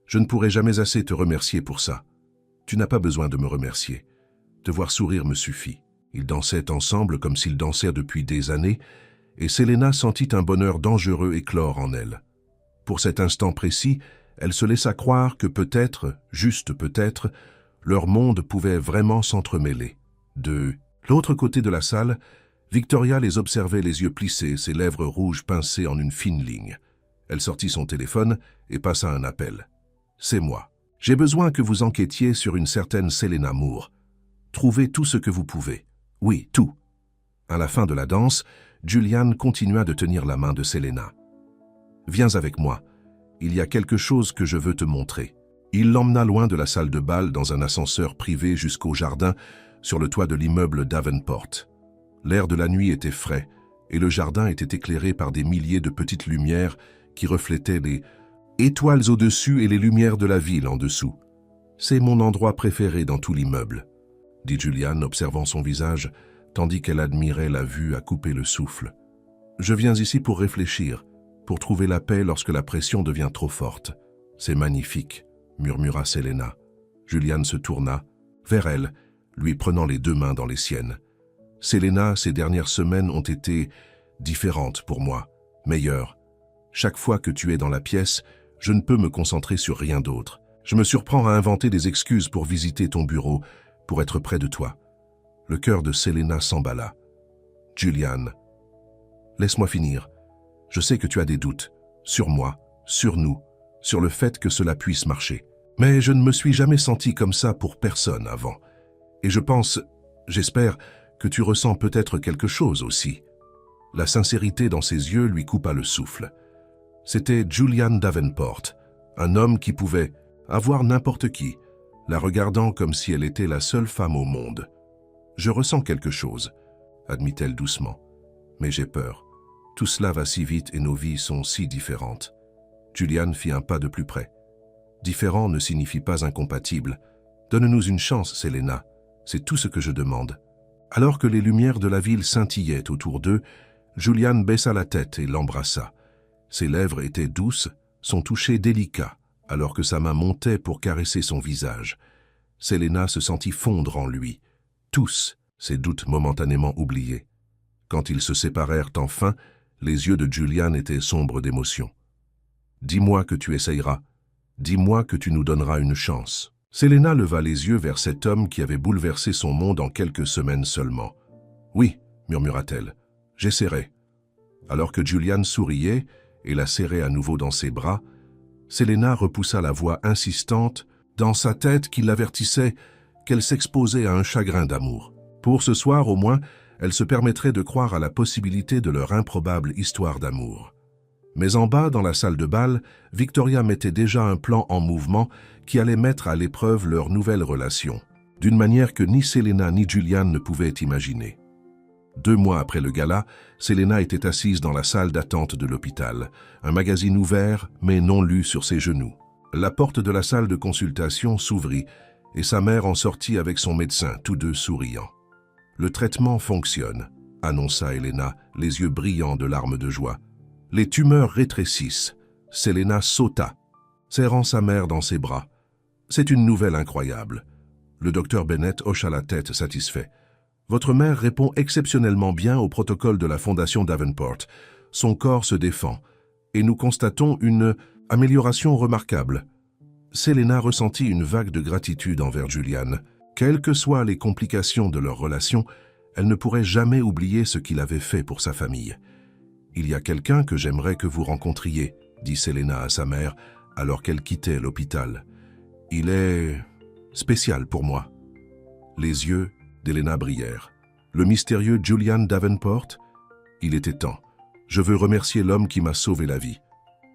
Je ne pourrai jamais assez te remercier pour ça. Tu n'as pas besoin de me remercier. Te voir sourire me suffit. » Ils dansaient ensemble comme s'ils dansaient depuis des années, et Selena sentit un bonheur dangereux éclore en elle. Pour cet instant précis, elle se laissa croire que peut-être, juste peut-être, leur monde pouvait vraiment s'entremêler. De l'autre côté de la salle, Victoria les observait les yeux plissés, ses lèvres rouges pincées en une fine ligne. Elle sortit son téléphone et passa un appel. « C'est moi. J'ai besoin que vous enquêtiez sur une certaine Selena Moore. Trouvez tout ce que vous pouvez. Oui, tout. » À la fin de la danse, Julian continua de tenir la main de Selena. « Viens avec moi. Il y a quelque chose que je veux te montrer. » Il l'emmena loin de la salle de bal dans un ascenseur privé jusqu'au jardin sur le toit de l'immeuble Davenport. L'air de la nuit était frais et le jardin était éclairé par des milliers de petites lumières qui reflétaient les étoiles au-dessus et les lumières de la ville en dessous. « C'est mon endroit préféré dans tout l'immeuble, » dit Julian, observant son visage, tandis qu'elle admirait la vue à couper le souffle. « Je viens ici pour réfléchir, pour trouver la paix lorsque la pression devient trop forte. »« C'est magnifique, » murmura Selena. Julian se tourna vers elle, lui prenant les deux mains dans les siennes. « Selena, ces dernières semaines ont été différentes pour moi, meilleures. Chaque fois que tu es dans la pièce, je ne peux me concentrer sur rien d'autre. Je me surprends à inventer des excuses pour visiter ton bureau, pour être près de toi. » Le cœur de Selena s'emballa. « Julian, laisse-moi finir. Je sais que tu as des doutes, sur moi, sur nous, sur le fait que cela puisse marcher. Mais je ne me suis jamais senti comme ça pour personne avant. Et je pense, j'espère, que tu ressens peut-être quelque chose aussi. » La sincérité dans ses yeux lui coupa le souffle. C'était Julian Davenport, un homme qui pouvait avoir n'importe qui, la regardant comme si elle était la seule femme au monde. « Je ressens quelque chose, » admit-elle doucement. « Mais j'ai peur. Tout cela va si vite et nos vies sont si différentes. » Julian fit un pas de plus près. « Différent ne signifie pas incompatible. Donne-nous une chance, Selena. C'est tout ce que je demande. » Alors que les lumières de la ville scintillaient autour d'eux, Julian baissa la tête et l'embrassa. Ses lèvres étaient douces, son toucher délicat, alors que sa main montait pour caresser son visage. Selena se sentit fondre en lui. Tous, ses doutes momentanément oubliés. Quand ils se séparèrent enfin, les yeux de Julian étaient sombres d'émotion. « Dis-moi que tu essayeras. Dis-moi que tu nous donneras une chance. » Selena leva les yeux vers cet homme qui avait bouleversé son monde en quelques semaines seulement. « Oui, » murmura-t-elle, « j'essaierai. » Alors que Julian souriait et la serrait à nouveau dans ses bras, Selena repoussa la voix insistante dans sa tête qui l'avertissait qu'elle s'exposait à un chagrin d'amour. Pour ce soir, au moins, elle se permettrait de croire à la possibilité de leur improbable histoire d'amour. Mais en bas, dans la salle de bal, Victoria mettait déjà un plan en mouvement qui allait mettre à l'épreuve leur nouvelle relation, d'une manière que ni Selena ni Julian ne pouvaient imaginer. 2 mois après le gala, Selena était assise dans la salle d'attente de l'hôpital, un magazine ouvert mais non lu sur ses genoux. La porte de la salle de consultation s'ouvrit et sa mère en sortit avec son médecin, tous deux souriants. « Le traitement fonctionne », annonça Elena, les yeux brillants de larmes de joie. « Les tumeurs rétrécissent. » Selena sauta, serrant sa mère dans ses bras. « C'est une nouvelle incroyable. » Le docteur Bennett hocha la tête satisfait. « Votre mère répond exceptionnellement bien au protocole de la Fondation Davenport. Son corps se défend. Et nous constatons une amélioration remarquable. » Selena ressentit une vague de gratitude envers Julian. Quelles que soient les complications de leur relation, elle ne pourrait jamais oublier ce qu'il avait fait pour sa famille. « Il y a quelqu'un que j'aimerais que vous rencontriez, » dit Selena à sa mère alors qu'elle quittait l'hôpital. « Il est spécial pour moi. » Les yeux d'Elena brillèrent. « Le mystérieux Julian Davenport ? Il était temps. Je veux remercier l'homme qui m'a sauvé la vie. »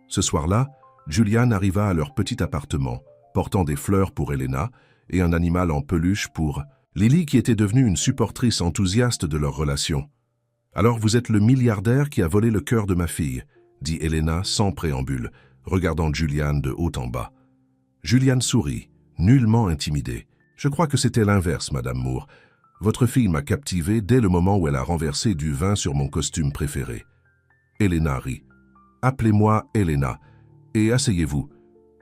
Ce soir-là, Julian arriva à leur petit appartement, portant des fleurs pour Elena et un animal en peluche pour Lily, qui était devenue une supportrice enthousiaste de leur relation. « Alors vous êtes le milliardaire qui a volé le cœur de ma fille », dit Elena sans préambule, regardant Julian de haut en bas. Julian sourit, nullement intimidé. « Je crois que c'était l'inverse, Madame Moore. Votre fille m'a captivé dès le moment où elle a renversé du vin sur mon costume préféré. » Elena rit. « Appelez-moi Elena. Et asseyez-vous.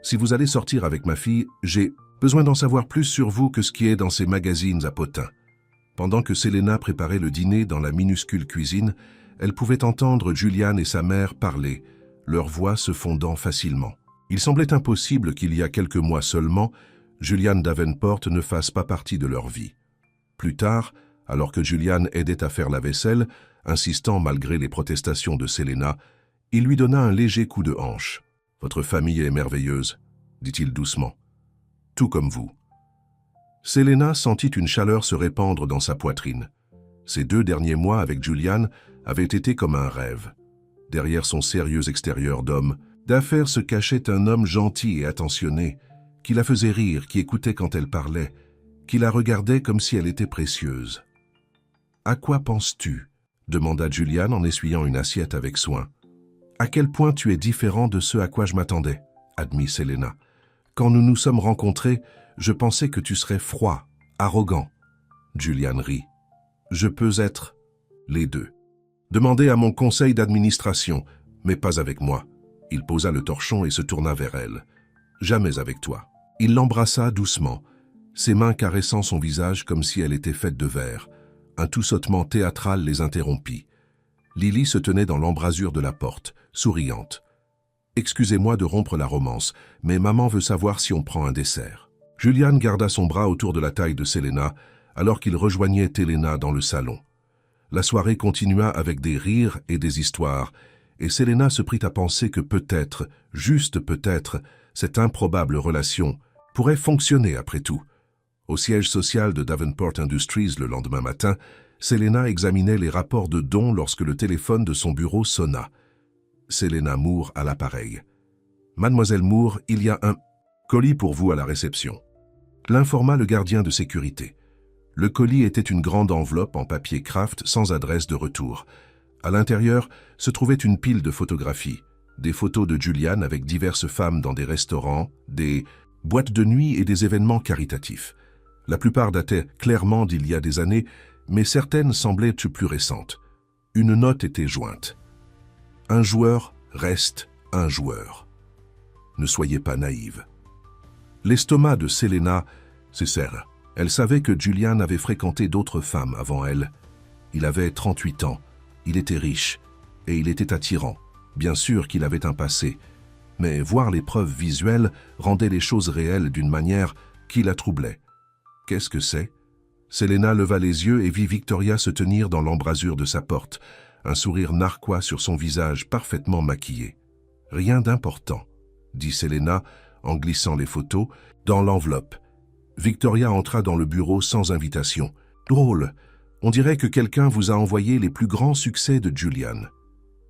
Si vous allez sortir avec ma fille, j'ai besoin d'en savoir plus sur vous que ce qui est dans ces magazines à potins. » Pendant que Selena préparait le dîner dans la minuscule cuisine, elle pouvait entendre Julian et sa mère parler, leurs voix se fondant facilement. Il semblait impossible qu'il y a quelques mois seulement, Julian Davenport ne fasse pas partie de leur vie. Plus tard, alors que Julian aidait à faire la vaisselle, insistant malgré les protestations de Selena, il lui donna un léger coup de hanche. « Votre famille est merveilleuse, » dit-il doucement. « Tout comme vous. » Selena sentit une chaleur se répandre dans sa poitrine. Ces 2 derniers mois avec Julian avaient été comme un rêve. Derrière son sérieux extérieur d'homme d'affaires se cachait un homme gentil et attentionné, qui la faisait rire, qui écoutait quand elle parlait, qui la regardait comme si elle était précieuse. « À quoi penses-tu » demanda Julian en essuyant une assiette avec soin. « À quel point tu es différent de ce à quoi je m'attendais » admit Selena. « Quand nous nous sommes rencontrés, je pensais que tu serais froid, arrogant. » Julian rit. « Je peux être les deux. Demandez à mon conseil d'administration, mais pas avec moi. » Il posa le torchon et se tourna vers elle. « Jamais avec toi. » Il l'embrassa doucement, ses mains caressant son visage comme si elle était faite de verre. Un tout-sautement théâtral les interrompit. Lily se tenait dans l'embrasure de la porte, souriante. « Excusez-moi de rompre la romance, mais maman veut savoir si on prend un dessert. » Julian garda son bras autour de la taille de Selena, alors qu'il rejoignait Elena dans le salon. La soirée continua avec des rires et des histoires, et Selena se prit à penser que peut-être, juste peut-être, cette improbable relation pourrait fonctionner après tout. Au siège social de Davenport Industries le lendemain matin, Selena examinait les rapports de dons lorsque le téléphone de son bureau sonna. Selena Moore à l'appareil. « Mademoiselle Moore, il y a un colis pour vous à la réception. » L'informa le gardien de sécurité. Le colis était une grande enveloppe en papier Kraft sans adresse de retour. À l'intérieur se trouvait une pile de photographies, des photos de Julian avec diverses femmes dans des restaurants, des boîtes de nuit et des événements caritatifs. La plupart dataient clairement d'il y a des années, mais certaines semblaient plus récentes. Une note était jointe. « Un joueur reste un joueur. Ne soyez pas naïve. » L'estomac de Selena se serra. Elle savait que Julian avait fréquenté d'autres femmes avant elle. Il avait 38 ans, il était riche, et il était attirant. Bien sûr qu'il avait un passé, mais voir les preuves visuelles rendait les choses réelles d'une manière qui la troublait. Qu'est-ce que c'est ? Selena leva les yeux et vit Victoria se tenir dans l'embrasure de sa porte, un sourire narquois sur son visage parfaitement maquillé. « Rien d'important, » dit Selena en glissant les photos dans l'enveloppe. Victoria entra dans le bureau sans invitation. « Drôle, on dirait que quelqu'un vous a envoyé les plus grands succès de Julian. »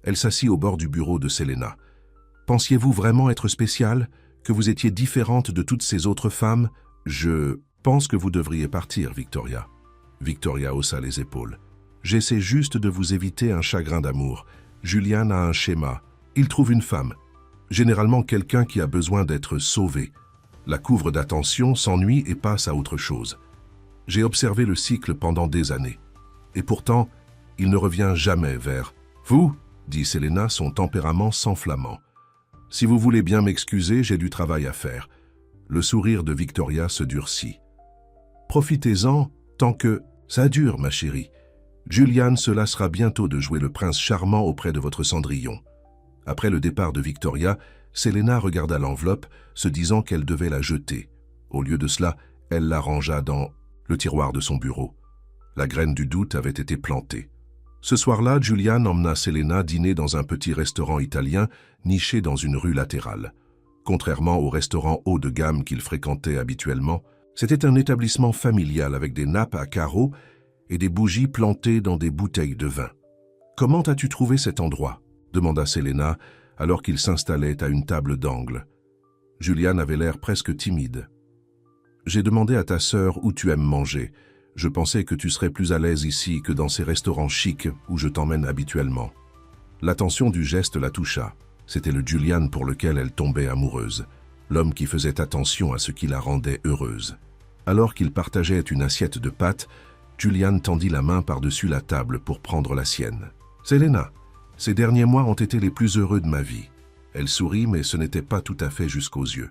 Elle s'assit au bord du bureau de Selena. « Pensiez-vous vraiment être spéciale, que vous étiez différente de toutes ces autres femmes ? Je pense que vous devriez partir, Victoria. » Victoria haussa les épaules. « J'essaie juste de vous éviter un chagrin d'amour. Julian a un schéma. Il trouve une femme. Généralement quelqu'un qui a besoin d'être sauvé. La couvre d'attention, s'ennuie et passe à autre chose. J'ai observé le cycle pendant des années. Et pourtant, il ne revient jamais vers « Vous » dit Selena, son tempérament s'enflammant. « Si vous voulez bien m'excuser, j'ai du travail à faire. » Le sourire de Victoria se durcit. « Profitez-en tant que... Ça dure, ma chérie. Julian se lassera bientôt de jouer le prince charmant auprès de votre Cendrillon. » Après le départ de Victoria, Selena regarda l'enveloppe, se disant qu'elle devait la jeter. Au lieu de cela, elle la rangea dans le tiroir de son bureau. La graine du doute avait été plantée. Ce soir-là, Julian emmena Selena dîner dans un petit restaurant italien niché dans une rue latérale. Contrairement au restaurant haut de gamme qu'il fréquentait habituellement, c'était un établissement familial avec des nappes à carreaux et des bougies plantées dans des bouteilles de vin. « Comment as-tu trouvé cet endroit ?» demanda Selena alors qu'il s'installait à une table d'angle. Julian avait l'air presque timide. « J'ai demandé à ta sœur où tu aimes manger. Je pensais que tu serais plus à l'aise ici que dans ces restaurants chics où je t'emmène habituellement. » L'attention du geste la toucha. C'était le Julian pour lequel elle tombait amoureuse, l'homme qui faisait attention à ce qui la rendait heureuse. Alors qu'ils partageaient une assiette de pâtes, Julian tendit la main par-dessus la table pour prendre la sienne. « Selena, ces derniers mois ont été les plus heureux de ma vie. » Elle sourit, mais ce n'était pas tout à fait jusqu'aux yeux.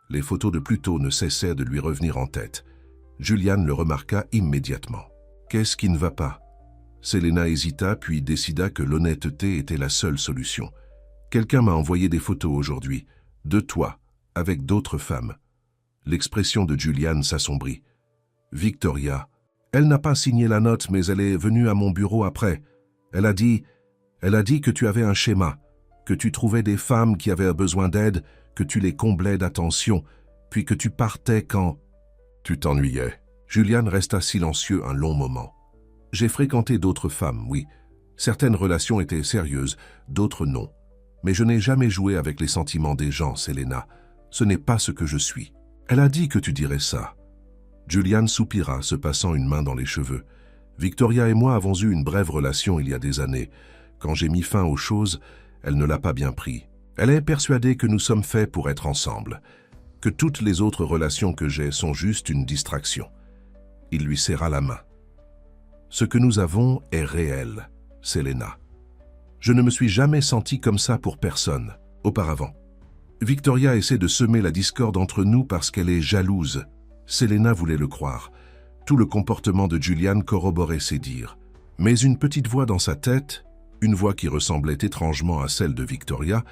Les photos de plus tôt ne cessaient de lui revenir en tête. Julian le remarqua immédiatement. « Qu'est-ce qui ne va pas ?» Selena hésita, puis décida que l'honnêteté était la seule solution. « Quelqu'un m'a envoyé des photos aujourd'hui, de toi, avec d'autres femmes. » L'expression de Julian s'assombrit. « Victoria, elle n'a pas signé la note, mais elle est venue à mon bureau après. Elle a dit que tu avais un schéma, que tu trouvais des femmes qui avaient besoin d'aide, que tu les comblais d'attention, puis que tu partais quand tu t'ennuyais. » Julian resta silencieux un long moment. « J'ai fréquenté d'autres femmes, oui. Certaines relations étaient sérieuses, d'autres non. Mais je n'ai jamais joué avec les sentiments des gens, Selena. Ce n'est pas ce que je suis. Elle a dit que tu dirais ça. » Julian soupira, se passant une main dans les cheveux. « Victoria et moi avons eu une brève relation il y a des années. Quand j'ai mis fin aux choses, elle ne l'a pas bien pris. Elle est persuadée que nous sommes faits pour être ensemble, que toutes les autres relations que j'ai sont juste une distraction. » Il lui serra la main. « Ce que nous avons est réel, Selena. Je ne me suis jamais senti comme ça pour personne, auparavant. Victoria essaie de semer la discorde entre nous parce qu'elle est jalouse. » Selena voulait le croire. Tout le comportement de Julian corroborait ses dires. Mais une petite voix dans sa tête, une voix qui ressemblait étrangement à celle de Victoria,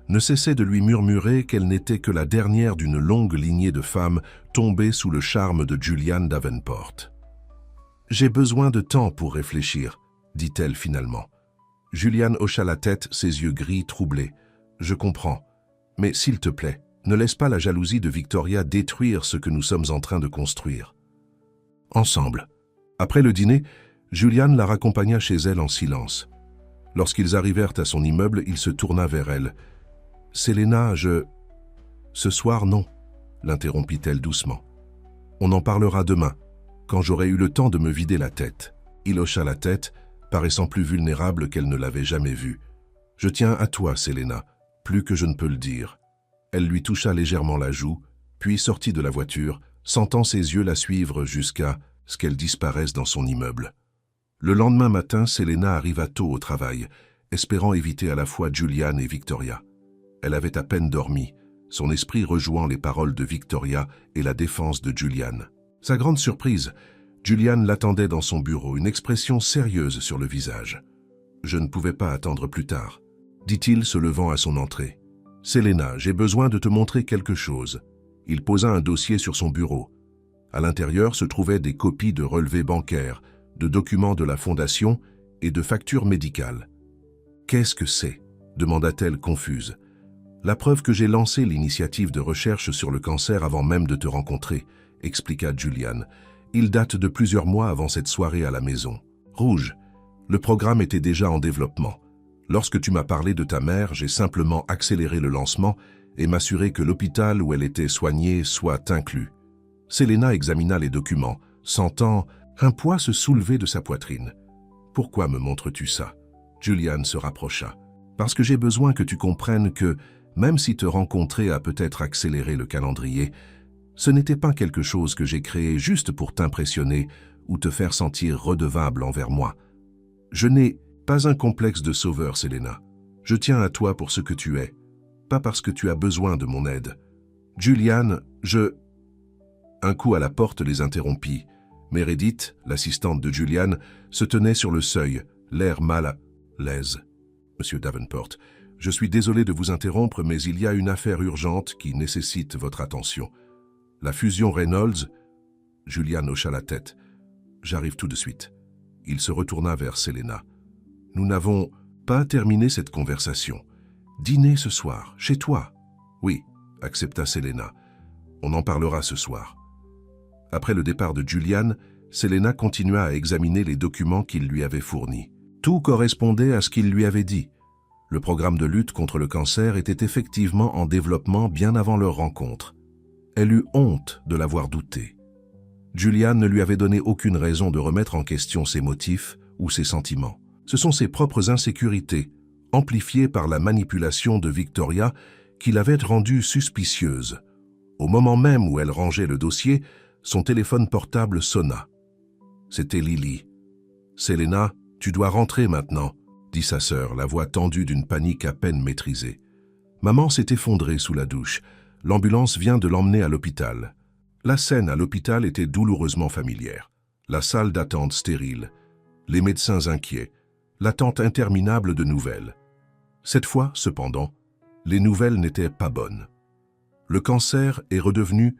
ne cessait de lui murmurer qu'elle n'était que la dernière d'une longue lignée de femmes tombées sous le charme de Julian Davenport. « J'ai besoin de temps pour réfléchir, » dit-elle finalement. Julian hocha la tête, ses yeux gris troublés. « Je comprends. Mais s'il te plaît, ne laisse pas la jalousie de Victoria détruire ce que nous sommes en train de construire. » Ensemble. Après le dîner, Julian la raccompagna chez elle en silence. Lorsqu'ils arrivèrent à son immeuble, il se tourna vers elle. « Selena, Ce soir, non, » l'interrompit-elle doucement. « On en parlera demain, quand j'aurai eu le temps de me vider la tête. » Il hocha la tête, paraissant plus vulnérable qu'elle ne l'avait jamais vue. « Je tiens à toi, Selena, plus que je ne peux le dire. » Elle lui toucha légèrement la joue, puis sortit de la voiture, sentant ses yeux la suivre jusqu'à ce qu'elle disparaisse dans son immeuble. Le lendemain matin, Selena arriva tôt au travail, espérant éviter à la fois Julian et Victoria. Elle avait à peine dormi, son esprit rejouant les paroles de Victoria et la défense de Julian. Sa grande surprise, Julian l'attendait dans son bureau, une expression sérieuse sur le visage. « Je ne pouvais pas attendre plus tard, » dit-il se levant à son entrée. « Selena, j'ai besoin de te montrer quelque chose. » Il posa un dossier sur son bureau. À l'intérieur se trouvaient des copies de relevés bancaires, de documents de la fondation et de factures médicales. « Qu'est-ce que c'est ?» demanda-t-elle confuse. « La preuve que j'ai lancé l'initiative de recherche sur le cancer avant même de te rencontrer, » expliqua Julian. « Il date de plusieurs mois avant cette soirée à la maison. Rouge, le programme était déjà en développement. Lorsque tu m'as parlé de ta mère, j'ai simplement accéléré le lancement et m'assuré que l'hôpital où elle était soignée soit inclus. » Selena examina les documents, sentant un poids se soulever de sa poitrine. « Pourquoi me montres-tu ça? Julian se rapprocha. Parce que j'ai besoin que tu comprennes que, même si te rencontrer a peut-être accéléré le calendrier, ce n'était pas quelque chose que j'ai créé juste pour t'impressionner ou te faire sentir redevable envers moi. Je n'ai pas un complexe de sauveur, Selena. Je tiens à toi pour ce que tu es, pas parce que tu as besoin de mon aide. Julian, Un coup à la porte les interrompit. Meredith, l'assistante de Julian, se tenait sur le seuil, l'air mal à l'aise. Monsieur Davenport, je suis désolé de vous interrompre, mais il y a une affaire urgente qui nécessite votre attention. La fusion Reynolds... Julian hocha la tête. J'arrive tout de suite. Il se retourna vers Selena. Nous n'avons pas terminé cette conversation. Dîner ce soir, chez toi. Oui, accepta Selena. On en parlera ce soir. Après le départ de Julian, Selena continua à examiner les documents qu'il lui avait fournis. Tout correspondait à ce qu'il lui avait dit. Le programme de lutte contre le cancer était effectivement en développement bien avant leur rencontre. Elle eut honte de l'avoir douté. Julian ne lui avait donné aucune raison de remettre en question ses motifs ou ses sentiments. Ce sont ses propres insécurités, amplifiées par la manipulation de Victoria, qui l'avaient rendue suspicieuse. Au moment même où elle rangeait le dossier, son téléphone portable sonna. C'était Lily. « Selena, tu dois rentrer maintenant », dit sa sœur, la voix tendue d'une panique à peine maîtrisée. Maman s'est effondrée sous la douche. L'ambulance vient de l'emmener à l'hôpital. La scène à l'hôpital était douloureusement familière. La salle d'attente stérile, les médecins inquiets, l'attente interminable de nouvelles. Cette fois, cependant, les nouvelles n'étaient pas bonnes. Le cancer est redevenu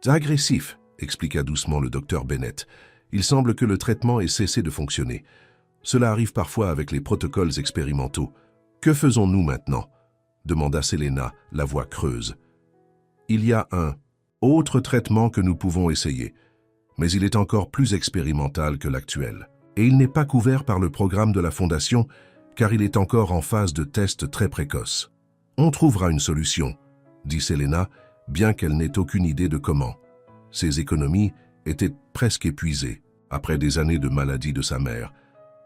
agressif, expliqua doucement le docteur Bennett. Il semble que le traitement ait cessé de fonctionner. Cela arrive parfois avec les protocoles expérimentaux. Que faisons-nous maintenant? Demanda Selena, la voix creuse. Il y a un autre traitement que nous pouvons essayer, mais il est encore plus expérimental que l'actuel. Et il n'est pas couvert par le programme de la Fondation, car il est encore en phase de test très précoce. On trouvera une solution, dit Selena, bien qu'elle n'ait aucune idée de comment. Ses économies étaient presque épuisées, après des années de maladie de sa mère.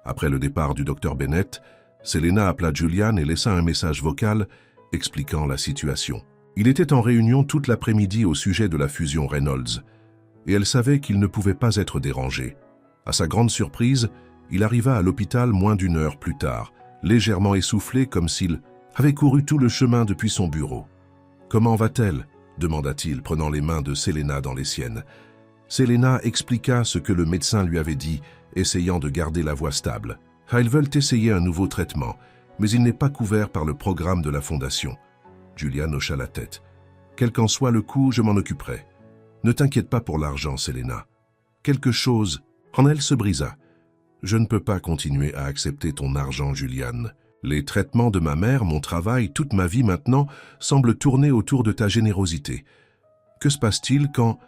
Après le départ du docteur Bennett, Selena appela Julian et laissa un message vocal expliquant la situation. Il était en réunion toute l'après-midi au sujet de la fusion Reynolds, et elle savait qu'il ne pouvait pas être dérangé. À sa grande surprise, il arriva à l'hôpital moins d'une heure plus tard, légèrement essoufflé comme s'il avait couru tout le chemin depuis son bureau. « Comment va-t-elle » demanda-t-il, prenant les mains de Selena dans les siennes. Selena expliqua ce que le médecin lui avait dit, essayant de garder la voix stable. « Ils veulent essayer un nouveau traitement, mais il n'est pas couvert par le programme de la Fondation. » Julian hocha la tête. « Quel qu'en soit le coût, je m'en occuperai. Ne t'inquiète pas pour l'argent, Selena. Quelque chose en elle se brisa. Je ne peux pas continuer à accepter ton argent, Julian. Les traitements de ma mère, mon travail, toute ma vie maintenant, semblent tourner autour de ta générosité. Que se passe-t-il quand...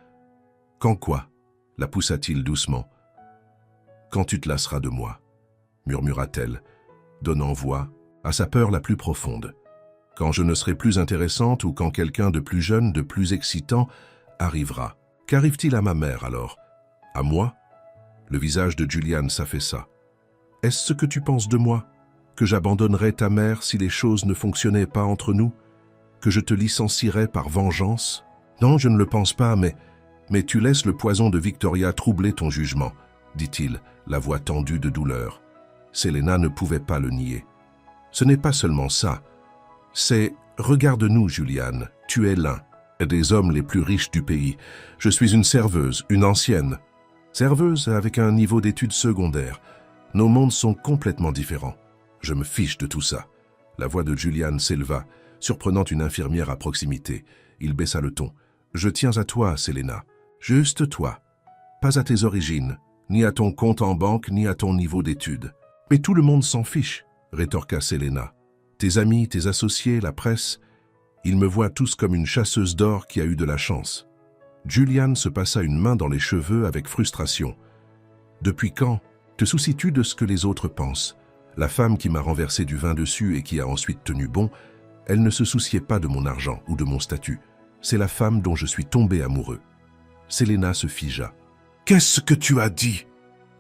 Quand quoi? La poussa-t-il doucement. Quand tu te lasseras de moi, murmura-t-elle, donnant voix à sa peur la plus profonde. Quand je ne serai plus intéressante ou quand quelqu'un de plus jeune, de plus excitant, arrivera. Qu'arrive-t-il à ma mère alors? À moi? Le visage de Julian s'affaissa. Est-ce ce que tu penses de moi? Que j'abandonnerais ta mère si les choses ne fonctionnaient pas entre nous? Que je te licencierais par vengeance? Non, je ne le pense pas, mais tu laisses le poison de Victoria troubler ton jugement, dit-il, la voix tendue de douleur. Selena ne pouvait pas le nier. Ce n'est pas seulement ça. C'est « Regarde-nous, Julian, tu es l'un des hommes les plus riches du pays. Je suis une serveuse, une ancienne. Serveuse avec un niveau d'études secondaires. Nos mondes sont complètement différents. Je me fiche de tout ça. » La voix de Julian s'éleva, surprenant une infirmière à proximité. Il baissa le ton. « Je tiens à toi, Selena. Juste toi. Pas à tes origines, ni à ton compte en banque, ni à ton niveau d'études. »« Mais tout le monde s'en fiche, » rétorqua Selena. « Tes amis, tes associés, la presse, ils me voient tous comme une chasseuse d'or qui a eu de la chance. » Julian se passa une main dans les cheveux avec frustration. « Depuis quand te soucies-tu de ce que les autres pensent? La femme qui m'a renversé du vin dessus et qui a ensuite tenu bon, elle ne se souciait pas de mon argent ou de mon statut. C'est la femme dont je suis tombé amoureux. » Selena se figea. « Qu'est-ce que tu as dit ?»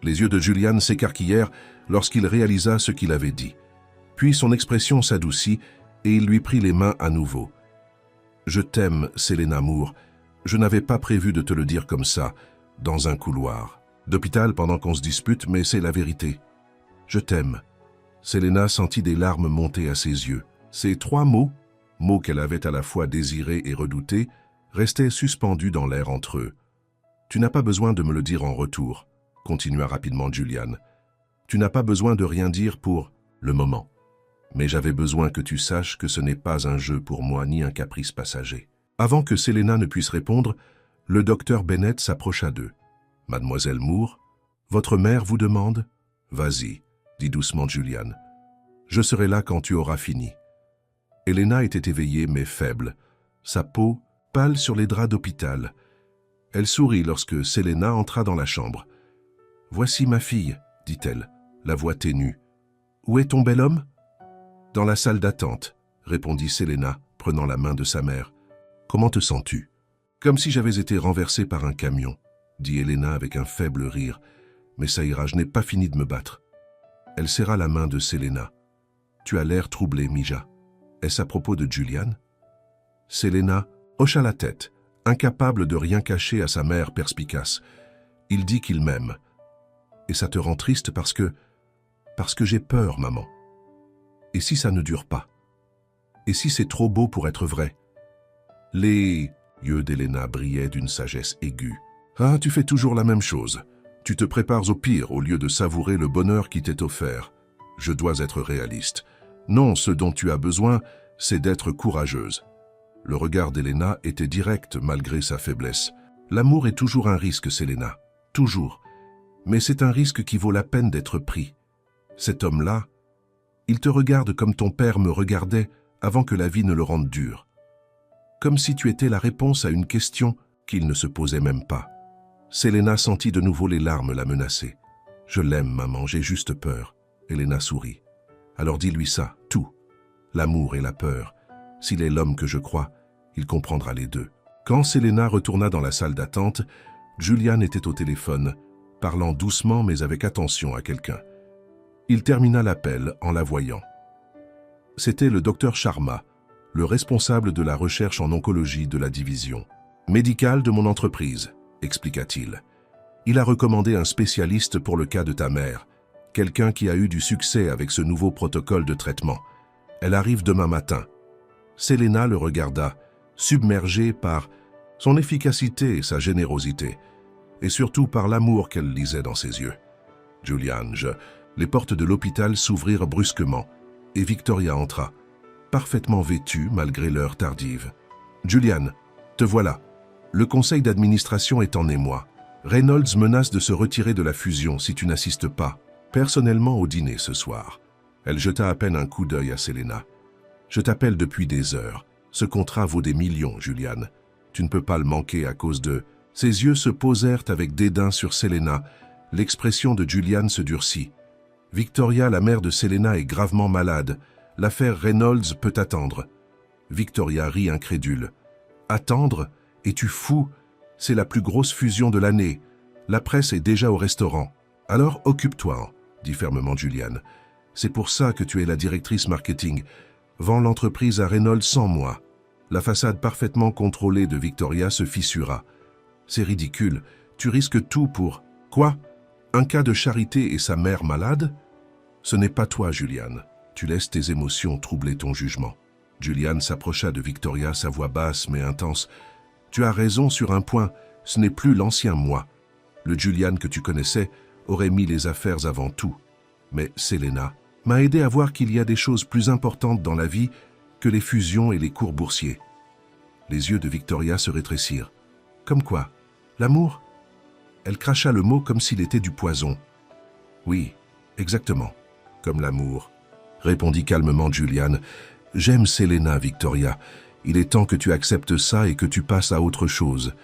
Les yeux de Julian s'écarquillèrent lorsqu'il réalisa ce qu'il avait dit. Puis son expression s'adoucit et il lui prit les mains à nouveau. « Je t'aime, Selena Moore. Je n'avais pas prévu de te le dire comme ça, dans un couloir d'hôpital pendant qu'on se dispute, mais c'est la vérité. Je t'aime. » Selena sentit des larmes monter à ses yeux. Ces 3 mots qu'elle avait à la fois désirés et redoutés, restaient suspendus dans l'air entre eux. « Tu n'as pas besoin de me le dire en retour, » continua rapidement Julian. « Tu n'as pas besoin de rien dire pour le moment. Mais j'avais besoin que tu saches que ce n'est pas un jeu pour moi ni un caprice passager. » Avant que Selena ne puisse répondre, le docteur Bennett s'approcha d'eux. « Mademoiselle Moore, votre mère vous demande ?»« Vas-y, » dit doucement Julian. « Je serai là quand tu auras fini. » Helena était éveillée mais faible, sa peau pâle sur les draps d'hôpital. Elle sourit lorsque Selena entra dans la chambre. « Voici ma fille, » dit-elle, la voix ténue. « Où est ton bel homme ?»« Dans la salle d'attente, » répondit Selena, prenant la main de sa mère. « Comment te sens-tu ?»« Comme si j'avais été renversée par un camion, » dit Helena avec un faible rire. « Mais ça ira, je n'ai pas fini de me battre. » Elle serra la main de Selena. « Tu as l'air troublée, Mija. Est-ce à propos de Julian ?» Selena hocha la tête, incapable de rien cacher à sa mère perspicace. « Il dit qu'il m'aime. Et ça te rend triste parce que j'ai peur, maman. Et si ça ne dure pas? Et si c'est trop beau pour être vrai? » Les yeux d'Helena brillaient d'une sagesse aiguë. « Ah, tu fais toujours la même chose. Tu te prépares au pire au lieu de savourer le bonheur qui t'est offert. Je dois être réaliste. Non, ce dont tu as besoin, c'est d'être courageuse. » Le regard d'Helena était direct malgré sa faiblesse. « L'amour est toujours un risque, Selena. Toujours. Mais c'est un risque qui vaut la peine d'être pris. Cet homme-là, il te regarde comme ton père me regardait avant que la vie ne le rende dur. Comme si tu étais la réponse à une question qu'il ne se posait même pas. » Selena sentit de nouveau les larmes la menacer. « Je l'aime, maman, j'ai juste peur. » Helena sourit. « Alors dis-lui ça, tout. L'amour et la peur. S'il est l'homme que je crois, il comprendra les deux. » Quand Selena retourna dans la salle d'attente, Julian était au téléphone, parlant doucement mais avec attention à quelqu'un. Il termina l'appel en la voyant. C'était le docteur Sharma, le responsable de la recherche en oncologie de la division médicale de mon entreprise, expliqua-t-il. Il a recommandé un spécialiste pour le cas de ta mère, quelqu'un qui a eu du succès avec ce nouveau protocole de traitement. Elle arrive demain matin. Selena le regarda, submergée par son efficacité et sa générosité, et surtout par l'amour qu'elle lisait dans ses yeux. « Julian, Les portes de l'hôpital s'ouvrirent brusquement, et Victoria entra, parfaitement vêtue malgré l'heure tardive. « Julian, te voilà. Le conseil d'administration est en émoi. Reynolds menace de se retirer de la fusion si tu n'assistes pas, personnellement au dîner ce soir. » Elle jeta à peine un coup d'œil à Selena. « Je t'appelle depuis des heures. Ce contrat vaut des millions, Julian. Tu ne peux pas le manquer à cause de... » Ses yeux se posèrent avec dédain sur Selena. L'expression de Julian se durcit. « Victoria, la mère de Selena, est gravement malade. L'affaire Reynolds peut attendre. » Victoria rit incrédule. « Attendre? Es-tu fou? C'est la plus grosse fusion de l'année. La presse est déjà au restaurant. Alors occupe-toi, dit fermement Julian. C'est pour ça que tu es la directrice marketing. Vends l'entreprise à Reynolds sans moi. La façade parfaitement contrôlée de Victoria se fissura. C'est ridicule. Tu risques tout pour... Quoi? Un cas de charité et sa mère malade? Ce n'est pas toi, Julian. Tu laisses tes émotions troubler ton jugement. Julian s'approcha de Victoria, sa voix basse mais intense. Tu as raison sur un point, ce n'est plus l'ancien moi. Le Julian que tu connaissais aurait mis les affaires avant tout. Mais Selena m'a aidé à voir qu'il y a des choses plus importantes dans la vie que les fusions et les cours boursiers. Les yeux de Victoria se rétrécirent. Comme quoi? L'amour? Elle cracha le mot comme s'il était du poison. Oui, exactement, comme l'amour, répondit calmement Julian. J'aime Selena, Victoria. Il est temps que tu acceptes ça et que tu passes à autre chose.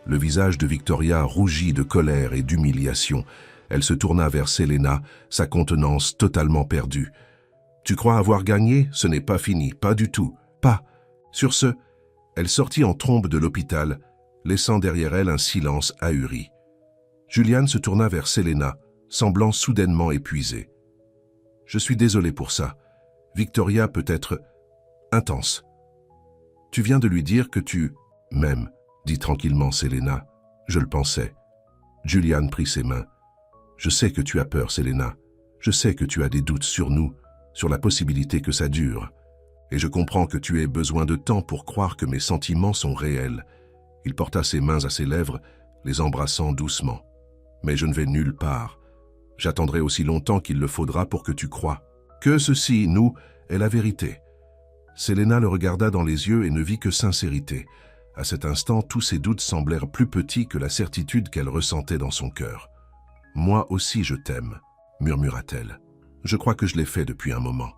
Le visage de Victoria rougit de colère et d'humiliation. Elle se tourna vers Selena, sa contenance totalement perdue. Tu crois avoir gagné? Ce n'est pas fini, pas du tout, pas. Sur ce, elle sortit en trombe de l'hôpital, laissant derrière elle un silence ahuri. Julian se tourna vers Selena, semblant soudainement épuisée. « Je suis désolé pour ça. Victoria peut être intense. Tu viens de lui dire que tu m'aimes, dit tranquillement Selena. Je le pensais. » Julian prit ses mains. « Je sais que tu as peur, Selena. Je sais que tu as des doutes sur nous, sur la possibilité que ça dure. Et je comprends que tu aies besoin de temps pour croire que mes sentiments sont réels. » Il porta ses mains à ses lèvres, les embrassant doucement. « Mais je ne vais nulle part. J'attendrai aussi longtemps qu'il le faudra pour que tu croies. Que ceci, nous, est la vérité. » Selena le regarda dans les yeux et ne vit que sincérité. À cet instant, tous ses doutes semblèrent plus petits que la certitude qu'elle ressentait dans son cœur. « Moi aussi je t'aime, » murmura-t-elle. « Je crois que je l'ai fait depuis un moment.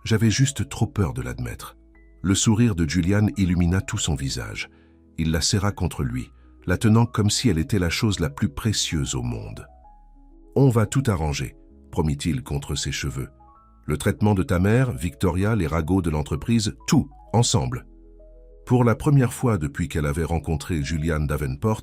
J'avais juste trop peur de l'admettre. » Le sourire de Julian illumina tout son visage. Il la serra contre lui, la tenant comme si elle était la chose la plus précieuse au monde. « On va tout arranger, » promit-il contre ses cheveux. « Le traitement de ta mère, Victoria, les ragots de l'entreprise, tout, ensemble. » Pour la première fois depuis qu'elle avait rencontré Julian Davenport,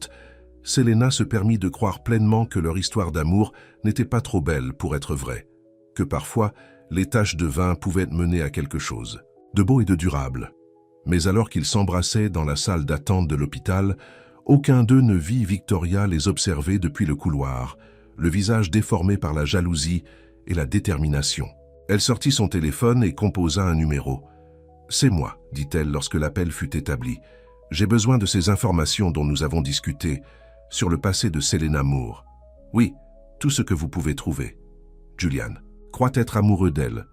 Selena se permit de croire pleinement que leur histoire d'amour n'était pas trop belle pour être vraie, que parfois les taches de vin pouvaient mener à quelque chose, de beau et de durable. Mais alors qu'ils s'embrassaient dans la salle d'attente de l'hôpital, aucun d'eux ne vit Victoria les observer depuis le couloir, le visage déformé par la jalousie et la détermination. Elle sortit son téléphone et composa un numéro. « C'est moi, dit-elle lorsque l'appel fut établi. J'ai besoin de ces informations dont nous avons discuté sur le passé de Selena Moore. Oui, tout ce que vous pouvez trouver. Julian croit être amoureux d'elle,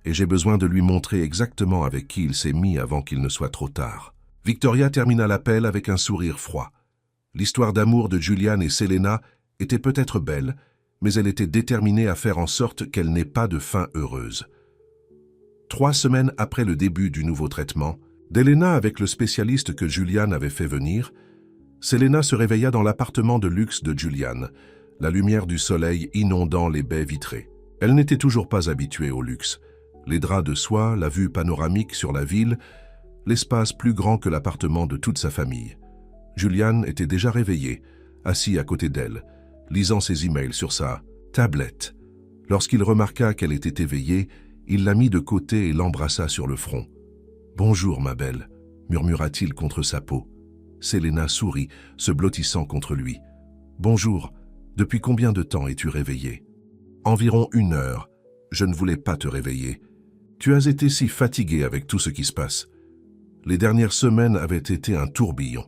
et j'ai besoin de lui montrer exactement avec qui il s'est mis avant qu'il ne soit trop tard. » Victoria termina l'appel avec un sourire froid. L'histoire d'amour de Julian et Selena était peut-être belle, mais elle était déterminée à faire en sorte qu'elle n'ait pas de fin heureuse. 3 semaines après le début du nouveau traitement, d'Elena avec le spécialiste que Julian avait fait venir, Selena se réveilla dans l'appartement de luxe de Julian, la lumière du soleil inondant les baies vitrées. Elle n'était toujours pas habituée au luxe. Les draps de soie, la vue panoramique sur la ville, l'espace plus grand que l'appartement de toute sa famille. Julian était déjà réveillé, assis à côté d'elle, lisant ses emails sur sa tablette. Lorsqu'il remarqua qu'elle était éveillée, il la mit de côté et l'embrassa sur le front. « Bonjour, ma belle » murmura-t-il contre sa peau. Selena sourit, se blottissant contre lui. « Bonjour, depuis combien de temps es-tu réveillée ?»« Environ 1 heure. Je ne voulais pas te réveiller. Tu as été si fatiguée avec tout ce qui se passe. » Les dernières semaines avaient été un tourbillon.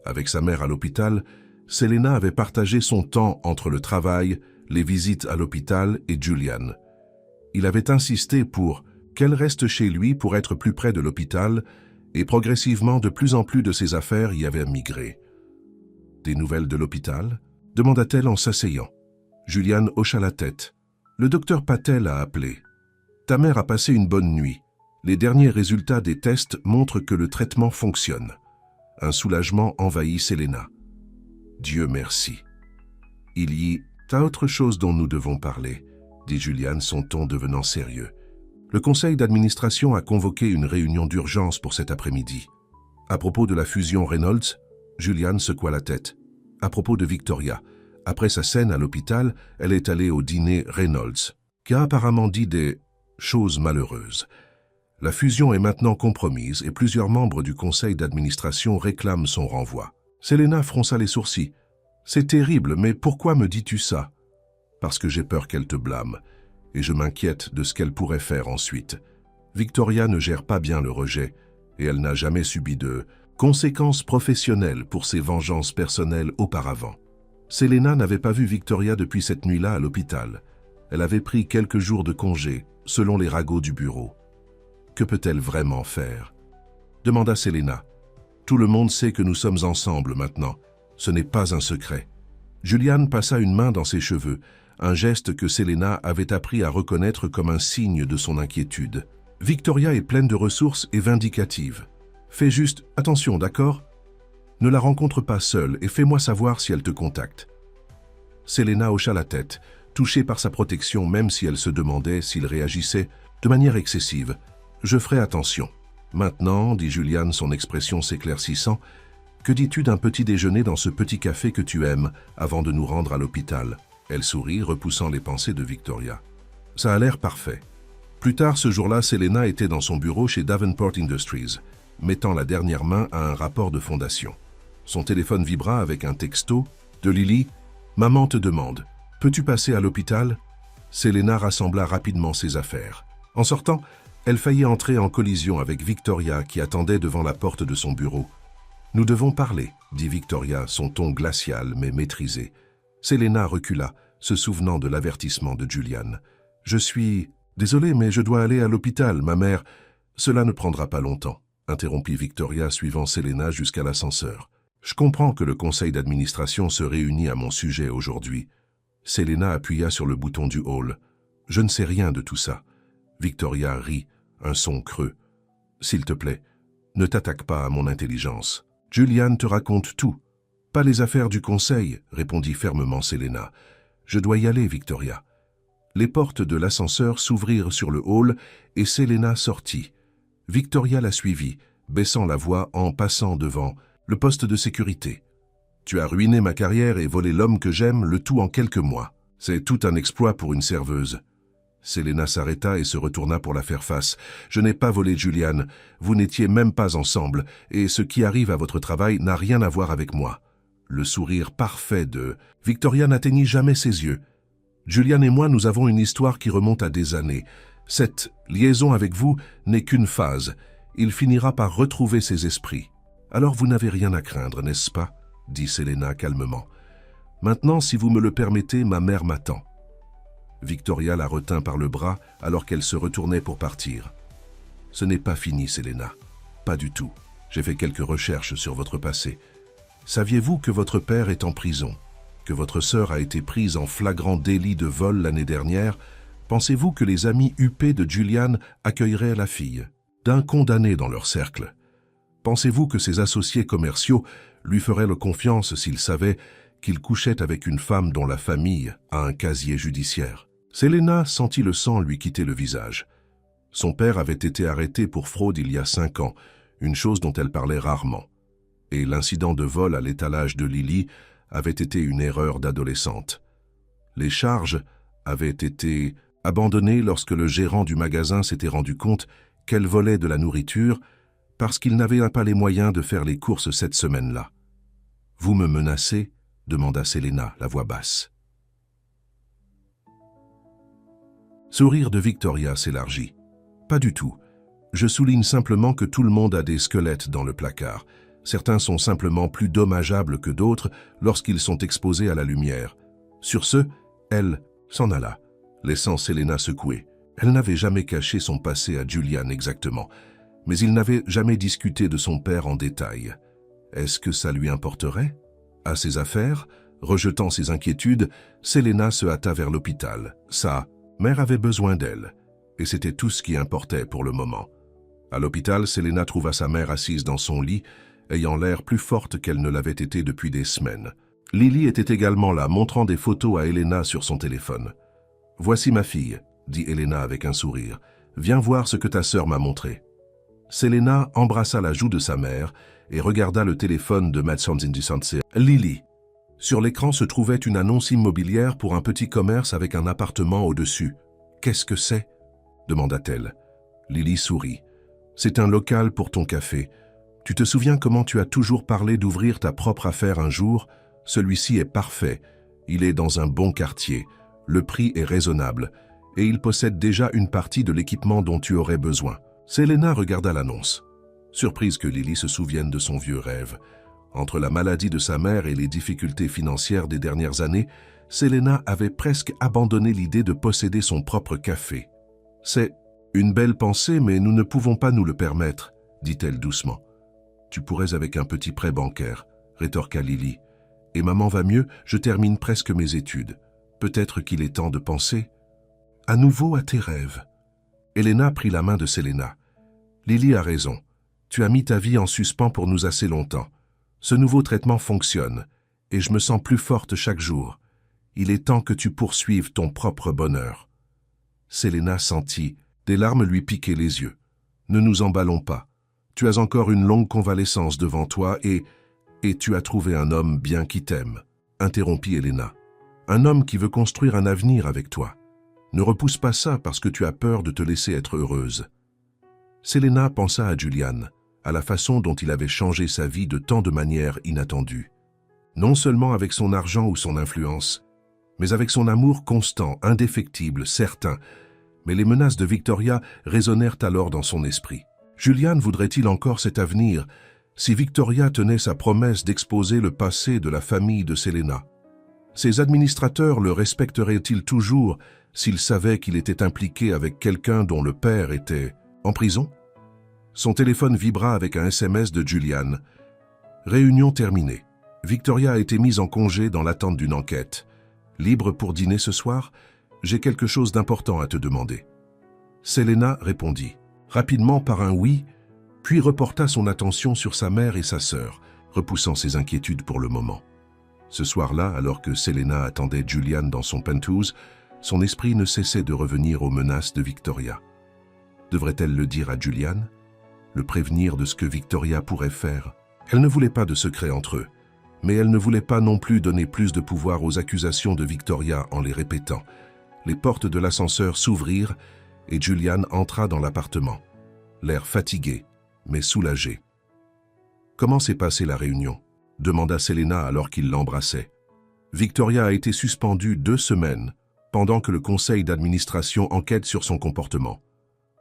Avec sa mère à l'hôpital, Selena avait partagé son temps entre le travail, les visites à l'hôpital et Julian. Il avait insisté pour qu'elle reste chez lui pour être plus près de l'hôpital et progressivement de plus en plus de ses affaires y avaient migré. « Des nouvelles de l'hôpital » demanda-t-elle en s'asseyant. Julian hocha la tête. « Le docteur Patel a appelé. Ta mère a passé une bonne nuit. Les derniers résultats des tests montrent que le traitement fonctionne. » Un soulagement envahit Selena. « Dieu merci. »« Il y a autre chose dont nous devons parler, » dit Julian, son ton devenant sérieux. « Le conseil d'administration a convoqué une réunion d'urgence pour cet après-midi. À propos de la fusion Reynolds, » Julian secoua la tête. « À propos de Victoria, après sa scène à l'hôpital, elle est allée au dîner Reynolds, qui a apparemment dit des choses malheureuses. La fusion est maintenant compromise et plusieurs membres du conseil d'administration réclament son renvoi. » Selena fronça les sourcils. « C'est terrible, mais pourquoi me dis-tu ça ?»« Parce que j'ai peur qu'elle te blâme, et je m'inquiète de ce qu'elle pourrait faire ensuite. Victoria ne gère pas bien le rejet, et elle n'a jamais subi de conséquences professionnelles pour ses vengeances personnelles auparavant. » Selena n'avait pas vu Victoria depuis cette nuit-là à l'hôpital. Elle avait pris quelques jours de congé, selon les ragots du bureau. « Que peut-elle vraiment faire ?» demanda Selena. « Tout le monde sait que nous sommes ensemble maintenant. Ce n'est pas un secret. » Julian passa une main dans ses cheveux, un geste que Selena avait appris à reconnaître comme un signe de son inquiétude. « Victoria est pleine de ressources et vindicative. Fais juste attention, d'accord ? Ne la rencontre pas seule et fais-moi savoir si elle te contacte. » Selena hocha la tête, touchée par sa protection même si elle se demandait s'il réagissait de manière excessive. « Je ferai attention. » « Maintenant, dit Julian, son expression s'éclaircissant, que dis-tu d'un petit déjeuner dans ce petit café que tu aimes avant de nous rendre à l'hôpital ? Elle sourit, repoussant les pensées de Victoria. Ça a l'air parfait. Plus tard ce jour-là, Selena était dans son bureau chez Davenport Industries, mettant la dernière main à un rapport de fondation. Son téléphone vibra avec un texto de Lily. « Maman te demande, peux-tu passer à l'hôpital ?» Selena rassembla rapidement ses affaires. En sortant, elle faillit entrer en collision avec Victoria qui attendait devant la porte de son bureau. « Nous devons parler, » dit Victoria, son ton glacial mais maîtrisé. Selena recula, se souvenant de l'avertissement de Julian. « Je suis... désolé, mais je dois aller à l'hôpital, ma mère. »« Cela ne prendra pas longtemps, » interrompit Victoria suivant Selena jusqu'à l'ascenseur. « Je comprends que le conseil d'administration se réunit à mon sujet aujourd'hui. » Selena appuya sur le bouton du hall. « Je ne sais rien de tout ça. » Victoria rit, un son creux. « S'il te plaît, ne t'attaque pas à mon intelligence. Julian te raconte tout. »« Pas les affaires du conseil, » répondit fermement Selena. « Je dois y aller, Victoria. » Les portes de l'ascenseur s'ouvrirent sur le hall et Selena sortit. Victoria la suivit, baissant la voix en passant devant le poste de sécurité. « Tu as ruiné ma carrière et volé l'homme que j'aime, le tout en quelques mois. C'est tout un exploit pour une serveuse. » Selena s'arrêta et se retourna pour la faire face. « Je n'ai pas volé Julian, vous n'étiez même pas ensemble, et ce qui arrive à votre travail n'a rien à voir avec moi. » Le sourire parfait de Victoria n'atteignit jamais ses yeux. « Julian et moi, nous avons une histoire qui remonte à des années. Cette liaison avec vous n'est qu'une phase. Il finira par retrouver ses esprits. Alors vous n'avez rien à craindre, n'est-ce pas ?» dit Selena calmement. « Maintenant, si vous me le permettez, ma mère m'attend. » Victoria la retint par le bras alors qu'elle se retournait pour partir. « Ce n'est pas fini, Selena. Pas du tout. J'ai fait quelques recherches sur votre passé. Saviez-vous que votre père est en prison, que votre sœur a été prise en flagrant délit de vol l'année dernière? Pensez-vous que les amis huppés de Julian accueilleraient la fille d'un condamné dans leur cercle? Pensez-vous que ses associés commerciaux lui feraient confiance s'ils savaient qu'il couchait avec une femme dont la famille a un casier judiciaire? Selena sentit le sang lui quitter le visage. Son père avait été arrêté pour fraude il y a 5 ans, une chose dont elle parlait rarement. Et l'incident de vol à l'étalage de Lily avait été une erreur d'adolescente. Les charges avaient été abandonnées lorsque le gérant du magasin s'était rendu compte qu'elle volait de la nourriture parce qu'il n'avait pas les moyens de faire les courses cette semaine-là. « Vous me menacez ?» demanda Selena, la voix basse. Sourire de Victoria s'élargit. « Pas du tout. Je souligne simplement que tout le monde a des squelettes dans le placard. Certains sont simplement plus dommageables que d'autres lorsqu'ils sont exposés à la lumière. » Sur ce, elle s'en alla, laissant Selena secouée. Elle n'avait jamais caché son passé à Julian exactement, mais il n'avait jamais discuté de son père en détail. Est-ce que ça lui importerait? À ses affaires, rejetant ses inquiétudes, Selena se hâta vers l'hôpital. Sa mère avait besoin d'elle, et c'était tout ce qui importait pour le moment. À l'hôpital, Selena trouva sa mère assise dans son lit, ayant l'air plus forte qu'elle ne l'avait été depuis des semaines. Lily était également là, montrant des photos à Elena sur son téléphone. « Voici ma fille », dit Elena avec un sourire. « Viens voir ce que ta sœur m'a montré. » Selena embrassa la joue de sa mère et regarda le téléphone de Madson Indicence. Lily. Sur l'écran se trouvait une annonce immobilière pour un petit commerce avec un appartement au-dessus. « Qu'est-ce que c'est ?» demanda-t-elle. Lily sourit. « C'est un local pour ton café. Tu te souviens comment tu as toujours parlé d'ouvrir ta propre affaire un jour? Celui-ci est parfait. Il est dans un bon quartier. Le prix est raisonnable. Et il possède déjà une partie de l'équipement dont tu aurais besoin. » Selena regarda l'annonce. Surprise que Lily se souvienne de son vieux rêve. Entre la maladie de sa mère et les difficultés financières des dernières années, Selena avait presque abandonné l'idée de posséder son propre café. « C'est une belle pensée, mais nous ne pouvons pas nous le permettre, » dit-elle doucement. « Tu pourrais avec un petit prêt bancaire, » rétorqua Lily. « Et maman va mieux, je termine presque mes études. Peut-être qu'il est temps de penser à nouveau à tes rêves. » Elena prit la main de Selena. « Lily a raison. Tu as mis ta vie en suspens pour nous assez longtemps. Ce nouveau traitement fonctionne, et je me sens plus forte chaque jour. Il est temps que tu poursuives ton propre bonheur. » Selena sentit des larmes lui piquer les yeux. « Ne nous emballons pas. Tu as encore une longue convalescence devant toi et tu as trouvé un homme bien qui t'aime, » interrompit Elena. Un homme qui veut construire un avenir avec toi. Ne repousse pas ça parce que tu as peur de te laisser être heureuse. » Selena pensa à Julian, à la façon dont il avait changé sa vie de tant de manières inattendues. Non seulement avec son argent ou son influence, mais avec son amour constant, indéfectible, certain. Mais les menaces de Victoria résonnèrent alors dans son esprit. Julian voudrait-il encore cet avenir si Victoria tenait sa promesse d'exposer le passé de la famille de Selena? Ses administrateurs le respecteraient-ils toujours s'ils savaient qu'il était impliqué avec quelqu'un dont le père était en prison? Son téléphone vibra avec un SMS de Julian. Réunion terminée. Victoria a été mise en congé dans l'attente d'une enquête. Libre pour dîner ce soir? J'ai quelque chose d'important à te demander. Selena répondit rapidement par un oui, puis reporta son attention sur sa mère et sa sœur, repoussant ses inquiétudes pour le moment. Ce soir-là, alors que Selena attendait Julian dans son penthouse, son esprit ne cessait de revenir aux menaces de Victoria. Devrait-elle le dire à Julian? Le prévenir de ce que Victoria pourrait faire? Elle ne voulait pas de secret entre eux, mais elle ne voulait pas non plus donner plus de pouvoir aux accusations de Victoria en les répétant. Les portes de l'ascenseur s'ouvrirent et Julian entra dans l'appartement, l'air fatigué, mais soulagé. « Comment s'est passée la réunion ?» demanda Selena alors qu'il l'embrassait. Victoria a été suspendue 2 semaines pendant que le conseil d'administration enquête sur son comportement.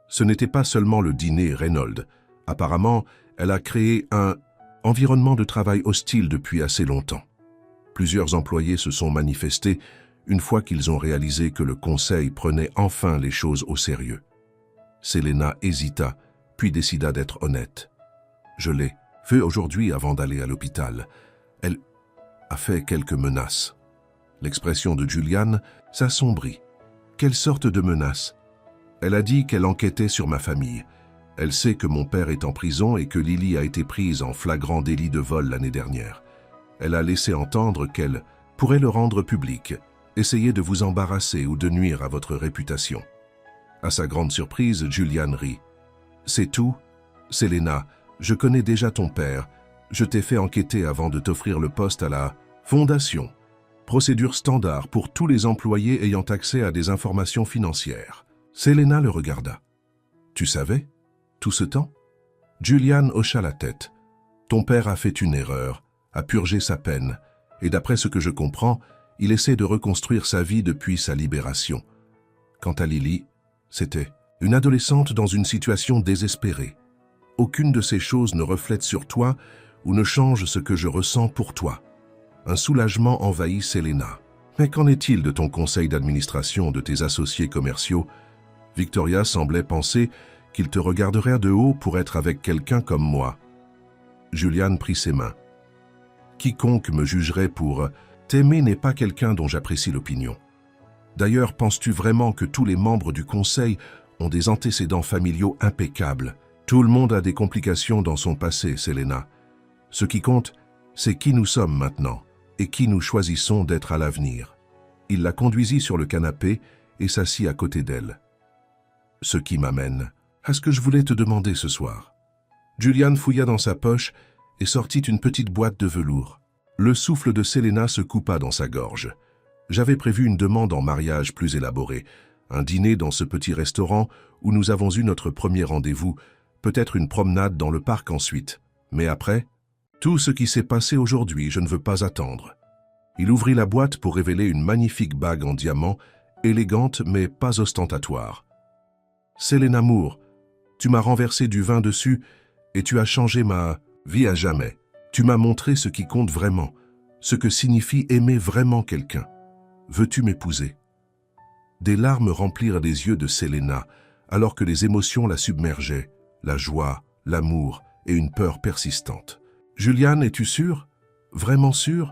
Ce n'était pas seulement le dîner Reynolds. Apparemment, elle a créé un environnement de travail hostile depuis assez longtemps. Plusieurs employés se sont manifestés une fois qu'ils ont réalisé que le conseil prenait enfin les choses au sérieux. Selena hésita, puis décida d'être honnête. « Je l'ai fait aujourd'hui avant d'aller à l'hôpital. Elle a fait quelques menaces. » L'expression de Julian s'assombrit. « Quelle sorte de menaces ?» Elle a dit qu'elle enquêtait sur ma famille. Elle sait que mon père est en prison et que Lily a été prise en flagrant délit de vol l'année dernière. Elle a laissé entendre qu'elle pourrait le rendre public, essayer de vous embarrasser ou de nuire à votre réputation. À sa grande surprise, Julian rit. « C'est tout? Selena, je connais déjà ton père. Je t'ai fait enquêter avant de t'offrir le poste à la Fondation. Procédure standard pour tous les employés ayant accès à des informations financières. » Selena le regarda. « Tu savais? Tout ce temps ?» Julian hocha la tête. « Ton père a fait une erreur, a purgé sa peine, et d'après ce que je comprends, il essaie de reconstruire sa vie depuis sa libération. Quant à Lily, c'était une adolescente dans une situation désespérée. Aucune de ces choses ne reflète sur toi ou ne change ce que je ressens pour toi. » Un soulagement envahit Selena. « Mais qu'en est-il de ton conseil d'administration, de tes associés commerciaux? » Victoria semblait penser qu'il te regarderait de haut pour être avec quelqu'un comme moi. Julian prit ses mains. « Quiconque me jugerait pour t'aimer n'est pas quelqu'un dont j'apprécie l'opinion. D'ailleurs, penses-tu vraiment que tous les membres du conseil ont des antécédents familiaux impeccables? Tout le monde a des complications dans son passé, Selena. Ce qui compte, c'est qui nous sommes maintenant et qui nous choisissons d'être à l'avenir. » Il la conduisit sur le canapé et s'assit à côté d'elle. « Ce qui m'amène à ce que je voulais te demander ce soir. » Julian fouilla dans sa poche et sortit une petite boîte de velours. Le souffle de Selena se coupa dans sa gorge. « J'avais prévu une demande en mariage plus élaborée, un dîner dans ce petit restaurant où nous avons eu notre premier rendez-vous, peut-être une promenade dans le parc ensuite. Mais après, tout ce qui s'est passé aujourd'hui, je ne veux pas attendre. » Il ouvrit la boîte pour révéler une magnifique bague en diamant, élégante mais pas ostentatoire. « Selena Moore, tu m'as renversé du vin dessus et tu as changé ma vie à jamais. Tu m'as montré ce qui compte vraiment, ce que signifie aimer vraiment quelqu'un. Veux-tu m'épouser ?» Des larmes remplirent les yeux de Selena, alors que les émotions la submergeaient, la joie, l'amour et une peur persistante. « Julian, es-tu sûr? Vraiment sûr?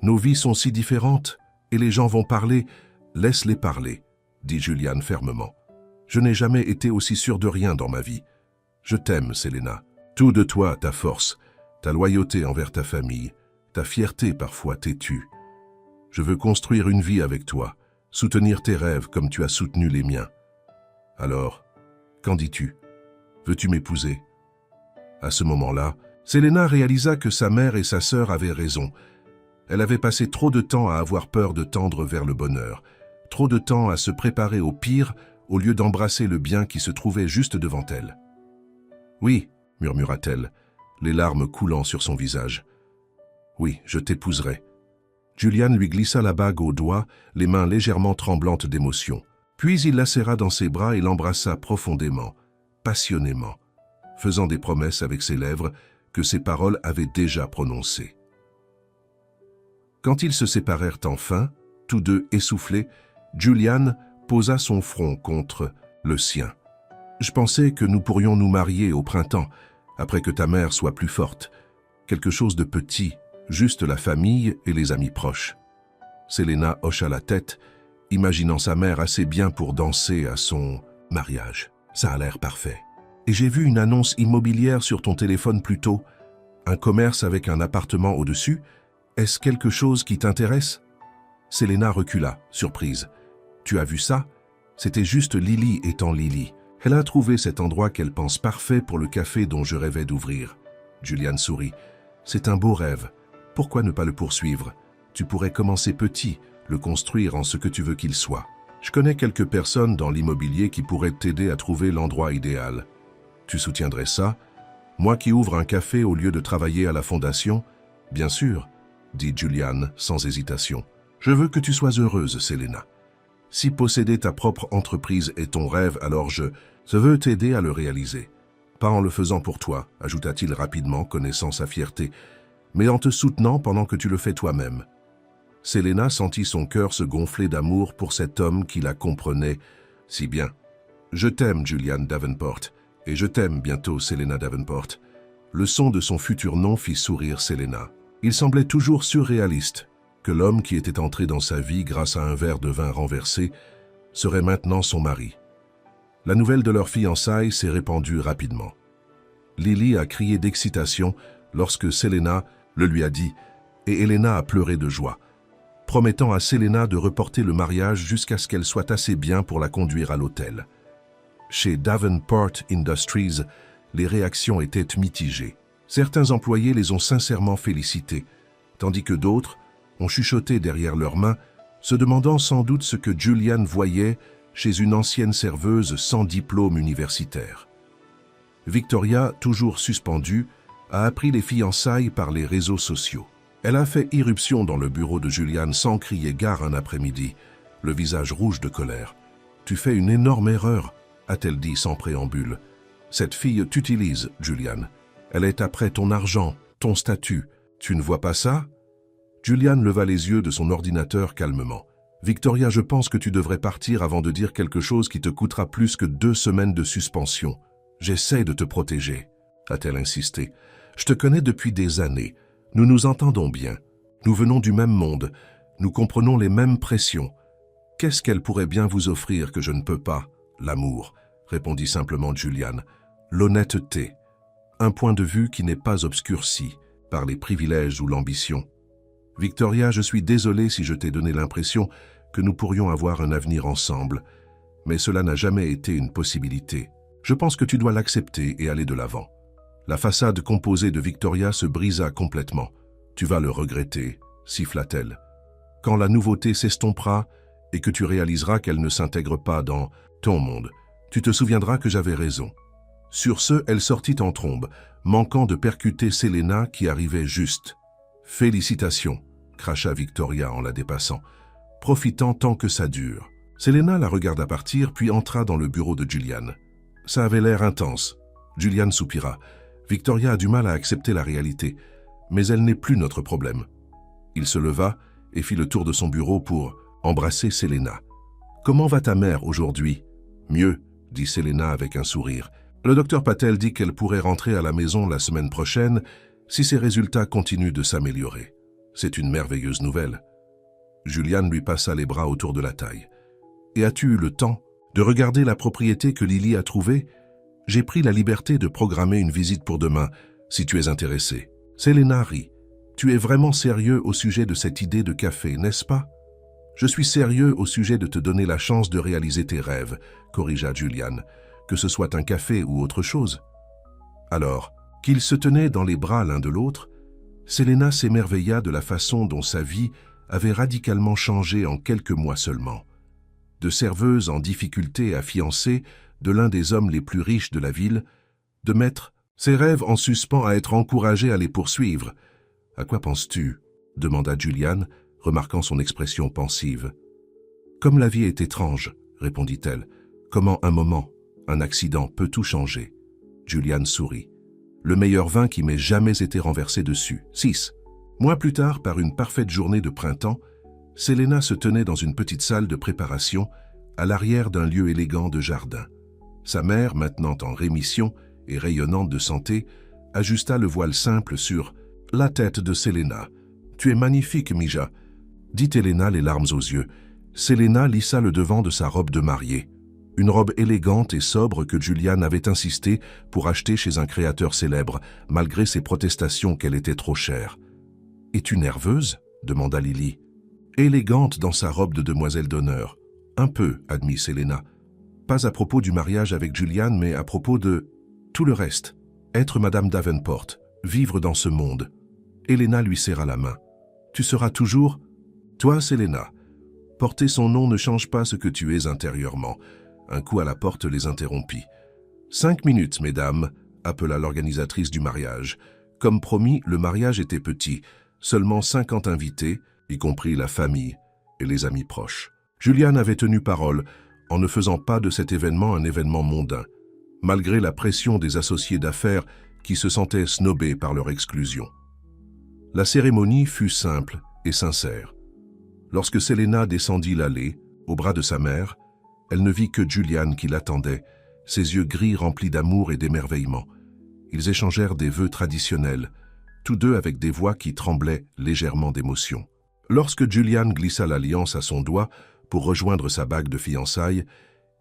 Nos vies sont si différentes, et les gens vont parler. Laisse-les parler, » dit Julian fermement. « Je n'ai jamais été aussi sûr de rien dans ma vie. Je t'aime, Selena. Tout de toi, ta force, ta loyauté envers ta famille, ta fierté parfois têtue. Je veux construire une vie avec toi, soutenir tes rêves comme tu as soutenu les miens. Alors, qu'en dis-tu? Veux-tu m'épouser ?» À ce moment-là, Selena réalisa que sa mère et sa sœur avaient raison. Elle avait passé trop de temps à avoir peur de tendre vers le bonheur, trop de temps à se préparer au pire au lieu d'embrasser le bien qui se trouvait juste devant elle. « Oui, murmura-t-elle, les larmes coulant sur son visage. « Oui, je t'épouserai. » Julian lui glissa la bague au doigt, les mains légèrement tremblantes d'émotion. Puis il la serra dans ses bras et l'embrassa profondément, passionnément, faisant des promesses avec ses lèvres que ses paroles avaient déjà prononcées. Quand ils se séparèrent enfin, tous deux essoufflés, Julian posa son front contre le sien. « Je pensais que nous pourrions nous marier au printemps, après que ta mère soit plus forte. Quelque chose de petit, juste la famille et les amis proches. » Selena hocha la tête, imaginant sa mère assez bien pour danser à son mariage. « Ça a l'air parfait. Et j'ai vu une annonce immobilière sur ton téléphone plus tôt. Un commerce avec un appartement au-dessus. Est-ce quelque chose qui t'intéresse ?» Selena recula, surprise. « Tu as vu ça? C'était juste Lily étant Lily. Elle a trouvé cet endroit qu'elle pense parfait pour le café dont je rêvais d'ouvrir. » Julian sourit. « C'est un beau rêve. Pourquoi ne pas le poursuivre? Tu pourrais commencer petit, le construire en ce que tu veux qu'il soit. Je connais quelques personnes dans l'immobilier qui pourraient t'aider à trouver l'endroit idéal. Tu soutiendrais ça? Moi qui ouvre un café au lieu de travailler à la fondation? Bien sûr, dit Julian sans hésitation. Je veux que tu sois heureuse, Selena. Si posséder ta propre entreprise est ton rêve, alors je veux t'aider à le réaliser. Pas en le faisant pour toi, ajouta-t-il rapidement, connaissant sa fierté, mais en te soutenant pendant que tu le fais toi-même. Selena sentit son cœur se gonfler d'amour pour cet homme qui la comprenait si bien. Je t'aime, Julian Davenport, et je t'aime bientôt, Selena Davenport. Le son de son futur nom fit sourire Selena. Il semblait toujours surréaliste que l'homme qui était entré dans sa vie grâce à un verre de vin renversé serait maintenant son mari. La nouvelle de leur fiançailles s'est répandue rapidement. Lily a crié d'excitation lorsque Selena le lui a dit, et Elena a pleuré de joie, promettant à Selena de reporter le mariage jusqu'à ce qu'elle soit assez bien pour la conduire à l'hôtel. Chez Davenport Industries, les réactions étaient mitigées. Certains employés les ont sincèrement félicités, tandis que d'autres ont chuchoté derrière leurs mains, se demandant sans doute ce que Julian voyait chez une ancienne serveuse sans diplôme universitaire. Victoria, toujours suspendue, a appris les fiançailles par les réseaux sociaux. Elle a fait irruption dans le bureau de Julian sans crier gare un après-midi, le visage rouge de colère. « Tu fais une énorme erreur », a-t-elle dit sans préambule. « Cette fille t'utilise, Julian. Elle est après ton argent, ton statut. Tu ne vois pas ça ?» Julian leva les yeux de son ordinateur calmement. « Victoria, je pense que tu devrais partir avant de dire quelque chose qui te coûtera plus que 2 semaines de suspension. J'essaie de te protéger, » a-t-elle insisté. « Je te connais depuis des années. Nous nous entendons bien. Nous venons du même monde. Nous comprenons les mêmes pressions. Qu'est-ce qu'elle pourrait bien vous offrir que je ne peux pas? L'amour, » répondit simplement Julian. L'honnêteté. Un point de vue qui n'est pas obscurci par les privilèges ou l'ambition. Victoria, je suis désolé si je t'ai donné l'impression que nous pourrions avoir un avenir ensemble, mais cela n'a jamais été une possibilité. Je pense que tu dois l'accepter et aller de l'avant. La façade composée de Victoria se brisa complètement. Tu vas le regretter, siffla-t-elle. Quand la nouveauté s'estompera et que tu réaliseras qu'elle ne s'intègre pas dans ton monde, tu te souviendras que j'avais raison. Sur ce, elle sortit en trombe, manquant de percuter Selena qui arrivait juste. « Félicitations !» cracha Victoria en la dépassant, profitant tant que ça dure. Selena la regarda partir, puis entra dans le bureau de Julian. Ça avait l'air intense. Julian soupira. Victoria a du mal à accepter la réalité, mais elle n'est plus notre problème. Il se leva et fit le tour de son bureau pour embrasser Selena. « Comment va ta mère aujourd'hui ?»« Mieux, » dit Selena avec un sourire. « Le docteur Patel dit qu'elle pourrait rentrer à la maison la semaine prochaine si ses résultats continuent de s'améliorer. C'est une merveilleuse nouvelle. » Julian lui passa les bras autour de la taille. « Et as-tu eu le temps de regarder la propriété que Lily a trouvée? J'ai pris la liberté de programmer une visite pour demain, si tu es intéressé. » Selena rit. « Tu es vraiment sérieux au sujet de cette idée de café, n'est-ce pas? » « Je suis sérieux au sujet de te donner la chance de réaliser tes rêves, » corrigea Julian, « que ce soit un café ou autre chose. » Alors, qu'ils se tenaient dans les bras l'un de l'autre, Selena s'émerveilla de la façon dont sa vie avait radicalement changé en quelques mois seulement. De serveuse en difficulté à fiancée de l'un des hommes les plus riches de la ville, de mettre ses rêves en suspens à être encouragée à les poursuivre. « À quoi penses-tu » demanda Julian, remarquant son expression pensive. « Comme la vie est étrange, » répondit-elle. « Comment un moment, un accident peut tout changer ?» Julian sourit. « Le meilleur vin qui m'ait jamais été renversé dessus. 6. Mois plus tard, par une parfaite journée de printemps, Selena se tenait dans une petite salle de préparation à l'arrière d'un lieu élégant de jardin. Sa mère, maintenant en rémission et rayonnante de santé, ajusta le voile simple sur la tête de Selena. « Tu es magnifique, Mija », dit Helena les larmes aux yeux. Selena lissa le devant de sa robe de mariée. Une robe élégante et sobre que Julian avait insisté pour acheter chez un créateur célèbre, malgré ses protestations qu'elle était trop chère. « Es-tu nerveuse » demanda Lily. « Élégante dans sa robe de demoiselle d'honneur. »« Un peu, » admit Selena. « Pas à propos du mariage avec Julian, mais à propos de tout le reste. Être Madame Davenport, vivre dans ce monde. » Helena lui serra la main. « Tu seras toujours... » « Toi, Selena. Porter son nom ne change pas ce que tu es intérieurement. » Un coup à la porte les interrompit. « 5 minutes, mesdames, » appela l'organisatrice du mariage. Comme promis, le mariage était petit. Seulement 50 invités, y compris la famille et les amis proches. Julian avait tenu parole en ne faisant pas de cet événement un événement mondain, malgré la pression des associés d'affaires qui se sentaient snobés par leur exclusion. La cérémonie fut simple et sincère. Lorsque Selena descendit l'allée, au bras de sa mère, elle ne vit que Julian qui l'attendait, ses yeux gris remplis d'amour et d'émerveillement. Ils échangèrent des vœux traditionnels, tous deux avec des voix qui tremblaient légèrement d'émotion. Lorsque Julian glissa l'alliance à son doigt pour rejoindre sa bague de fiançailles,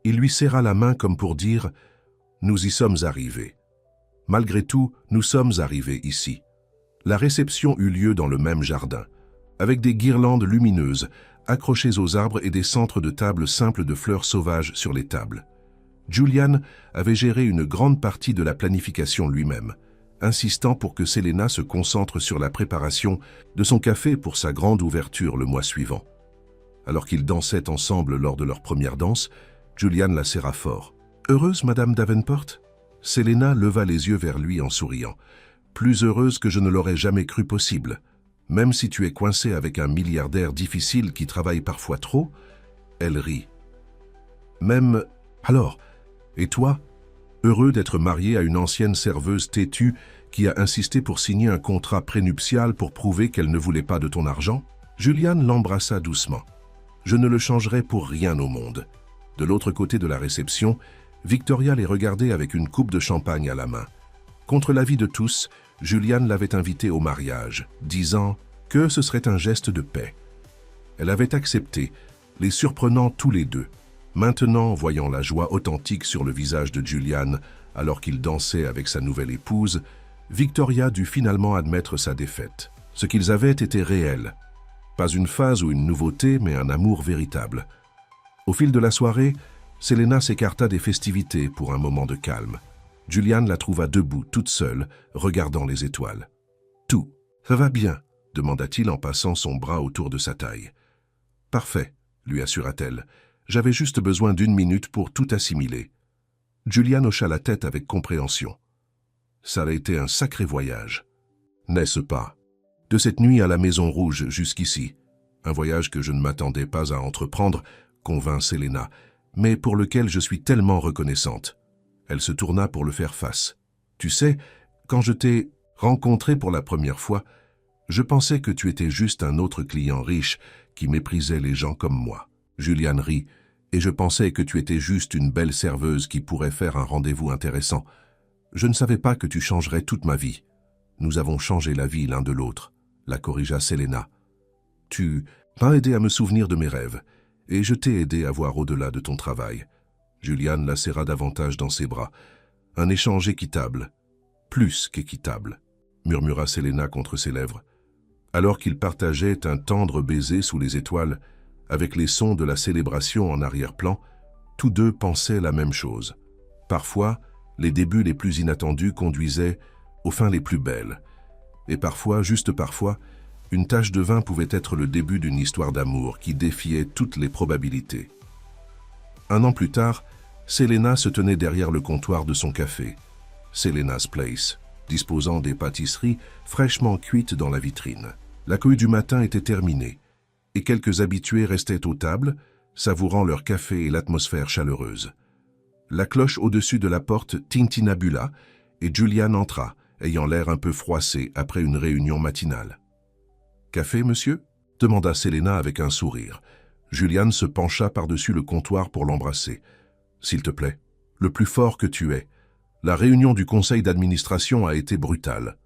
il lui serra la main comme pour dire « Nous y sommes arrivés. » Malgré tout, nous sommes arrivés ici. La réception eut lieu dans le même jardin, avec des guirlandes lumineuses accrochées aux arbres et des centres de table simples de fleurs sauvages sur les tables. Julian avait géré une grande partie de la planification lui-même, insistant pour que Selena se concentre sur la préparation de son café pour sa grande ouverture le mois suivant. Alors qu'ils dansaient ensemble lors de leur première danse, Julian la serra fort. « Heureuse, Madame Davenport ?» Selena leva les yeux vers lui en souriant. « Plus heureuse que je ne l'aurais jamais cru possible. Même si tu es coincé avec un milliardaire difficile qui travaille parfois trop ?» Elle rit. « Même... alors, et toi ? Heureux d'être marié à une ancienne serveuse têtue qui a insisté pour signer un contrat prénuptial pour prouver qu'elle ne voulait pas de ton argent ?» Julian l'embrassa doucement. « Je ne le changerai pour rien au monde. » De l'autre côté de la réception, Victoria les regardait avec une coupe de champagne à la main. Contre l'avis de tous, Julian l'avait invitée au mariage, disant que ce serait un geste de paix. Elle avait accepté, les surprenant tous les deux. Maintenant, voyant la joie authentique sur le visage de Julian alors qu'il dansait avec sa nouvelle épouse, Victoria dut finalement admettre sa défaite. Ce qu'ils avaient était réel. Pas une phase ou une nouveauté, mais un amour véritable. Au fil de la soirée, Selena s'écarta des festivités pour un moment de calme. Julian la trouva debout, toute seule, regardant les étoiles. « Tout. Ça va bien ?» demanda-t-il en passant son bras autour de sa taille. « Parfait », lui assura-t-elle. « J'avais juste besoin d'1 minute pour tout assimiler. » Julian hocha la tête avec compréhension. « Ça a été un sacré voyage. N'est-ce pas? De cette nuit à la Maison Rouge jusqu'ici. Un voyage que je ne m'attendais pas à entreprendre, convint Selena, mais pour lequel je suis tellement reconnaissante. » Elle se tourna pour le faire face. « Tu sais, quand je t'ai rencontré pour la première fois, je pensais que tu étais juste un autre client riche qui méprisait les gens comme moi. » Julian rit, « Et je pensais que tu étais juste une belle serveuse qui pourrait faire un rendez-vous intéressant. Je ne savais pas que tu changerais toute ma vie. Nous avons changé la vie l'un de l'autre, » la corrigea Selena. « Tu m'as aidé à me souvenir de mes rêves, et je t'ai aidé à voir au-delà de ton travail. » Julian la serra davantage dans ses bras. « Un échange équitable, plus qu'équitable, » murmura Selena contre ses lèvres. Alors qu'ils partageaient un tendre baiser sous les étoiles, avec les sons de la célébration en arrière-plan, tous deux pensaient la même chose. Parfois, les débuts les plus inattendus conduisaient aux fins les plus belles. Et parfois, juste parfois, une tache de vin pouvait être le début d'une histoire d'amour qui défiait toutes les probabilités. Un an plus tard, Selena se tenait derrière le comptoir de son café, Selena's Place, disposant des pâtisseries fraîchement cuites dans la vitrine. La cohue du matin était terminée, et quelques habitués restaient aux tables, savourant leur café et l'atmosphère chaleureuse. La cloche au-dessus de la porte tintinabula, et Julian entra, ayant l'air un peu froissé après une réunion matinale. « Café, monsieur ?» demanda Selena avec un sourire. Julian se pencha par-dessus le comptoir pour l'embrasser. « S'il te plaît, le plus fort que tu es. La réunion du conseil d'administration a été brutale. »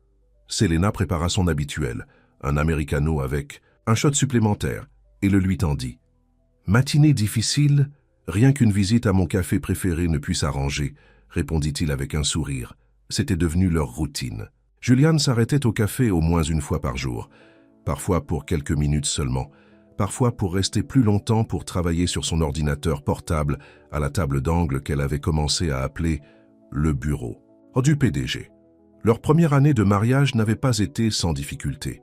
Selena prépara son habituel, un americano avec un shot supplémentaire, et le lui tendit. « Matinée difficile, rien qu'une visite à mon café préféré ne puisse arranger, » répondit-il avec un sourire. C'était devenu leur routine. Julian s'arrêtait au café au moins une fois par jour, parfois pour quelques minutes seulement, parfois pour rester plus longtemps pour travailler sur son ordinateur portable à la table d'angle qu'elle avait commencé à appeler « le bureau » du PDG. Leur première année de mariage n'avait pas été sans difficulté.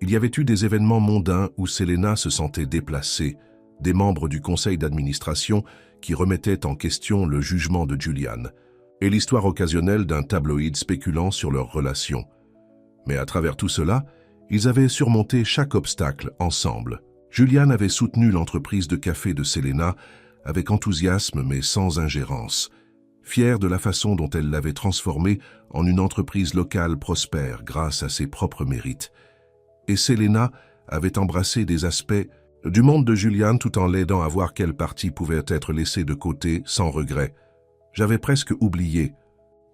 Il y avait eu des événements mondains où Selena se sentait déplacée, des membres du conseil d'administration qui remettaient en question le jugement de Julian, et l'histoire occasionnelle d'un tabloïd spéculant sur leur relation. Mais à travers tout cela, ils avaient surmonté chaque obstacle ensemble. Julian avait soutenu l'entreprise de café de Selena avec enthousiasme mais sans ingérence, fier de la façon dont elle l'avait transformée en une entreprise locale prospère grâce à ses propres mérites. Et Selena avait embrassé des aspects du monde de Julian tout en l'aidant à voir quelle partie pouvait être laissée de côté sans regret. « J'avais presque oublié, »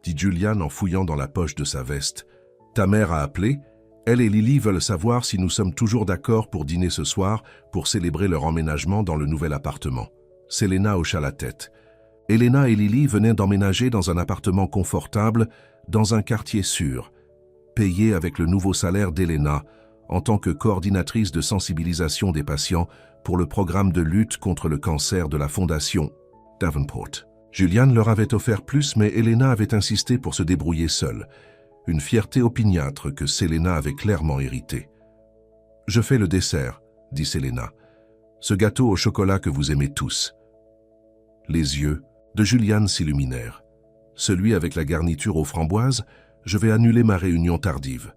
dit Julian en fouillant dans la poche de sa veste. « Ta mère a appelé. Elle et Lily veulent savoir si nous sommes toujours d'accord pour dîner ce soir pour célébrer leur emménagement dans le nouvel appartement. » Selena hocha la tête. Elena et Lily venaient d'emménager dans un appartement confortable, dans un quartier sûr, payé avec le nouveau salaire d'Elena, en tant que coordinatrice de sensibilisation des patients pour le programme de lutte contre le cancer de la Fondation Davenport. Julian leur avait offert plus, mais Elena avait insisté pour se débrouiller seule, une fierté opiniâtre que Selena avait clairement héritée. « Je fais le dessert, » dit Selena. « Ce gâteau au chocolat que vous aimez tous. » Les yeux de Julian s'illuminèrent. « Celui avec la garniture aux framboises, je vais annuler ma réunion tardive. »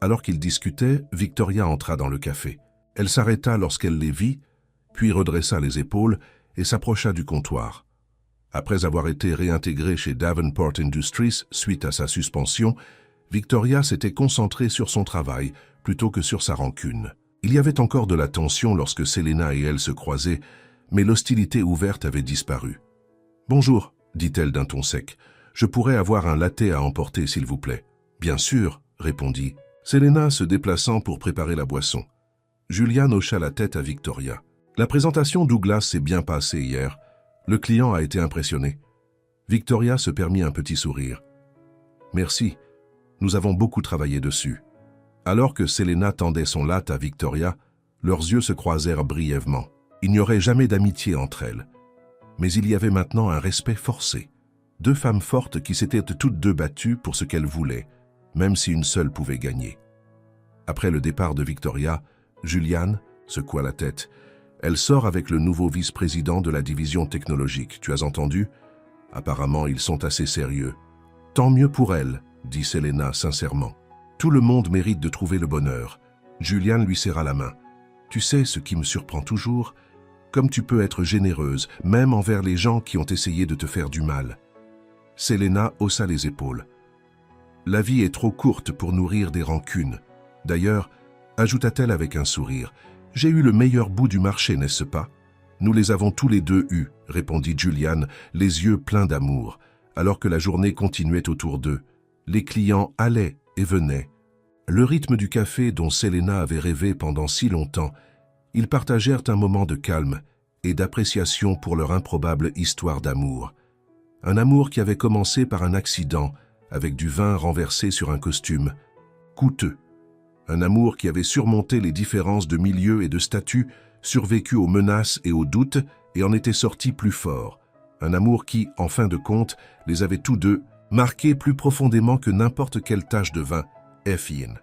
Alors qu'ils discutaient, Victoria entra dans le café. Elle s'arrêta lorsqu'elle les vit, puis redressa les épaules et s'approcha du comptoir. Après avoir été réintégrée chez Davenport Industries suite à sa suspension, Victoria s'était concentrée sur son travail plutôt que sur sa rancune. Il y avait encore de la tension lorsque Selena et elle se croisaient, mais l'hostilité ouverte avait disparu. « Bonjour, dit-elle d'un ton sec. Je pourrais avoir un latte à emporter, s'il vous plaît. »« Bien sûr, » répondit Selena se déplaçant pour préparer la boisson. Julian hocha la tête à Victoria. « La présentation Douglas s'est bien passée hier. Le client a été impressionné. » Victoria se permit un petit sourire. « Merci, nous avons beaucoup travaillé dessus. » Alors que Selena tendait son latte à Victoria, leurs yeux se croisèrent brièvement. Il n'y aurait jamais d'amitié entre elles. Mais il y avait maintenant un respect forcé. Deux femmes fortes qui s'étaient toutes deux battues pour ce qu'elles voulaient, même si une seule pouvait gagner. Après le départ de Victoria, Julian secoua la tête. « Elle sort avec le nouveau vice-président de la division technologique, tu as entendu? Apparemment, ils sont assez sérieux. »« Tant mieux pour elle, » dit Selena sincèrement. « Tout le monde mérite de trouver le bonheur. » Julian lui serra la main. « Tu sais ce qui me surprend toujours? Comme tu peux être généreuse, même envers les gens qui ont essayé de te faire du mal. » Selena haussa les épaules. « La vie est trop courte pour nourrir des rancunes. D'ailleurs, ajouta-t-elle avec un sourire, « j'ai eu le meilleur bout du marché, n'est-ce pas? » Nous les avons tous les deux eus, répondit Julian, les yeux pleins d'amour, alors que la journée continuait autour d'eux. Les clients allaient et venaient. Le rythme du café dont Selena avait rêvé pendant si longtemps, ils partagèrent un moment de calme et d'appréciation pour leur improbable histoire d'amour. Un amour qui avait commencé par un accident, avec du vin renversé sur un costume, coûteux. Un amour qui avait surmonté les différences de milieu et de statut, survécu aux menaces et aux doutes et en était sorti plus fort. Un amour qui, en fin de compte, les avait tous deux marqués plus profondément que n'importe quelle tache de vin Effien.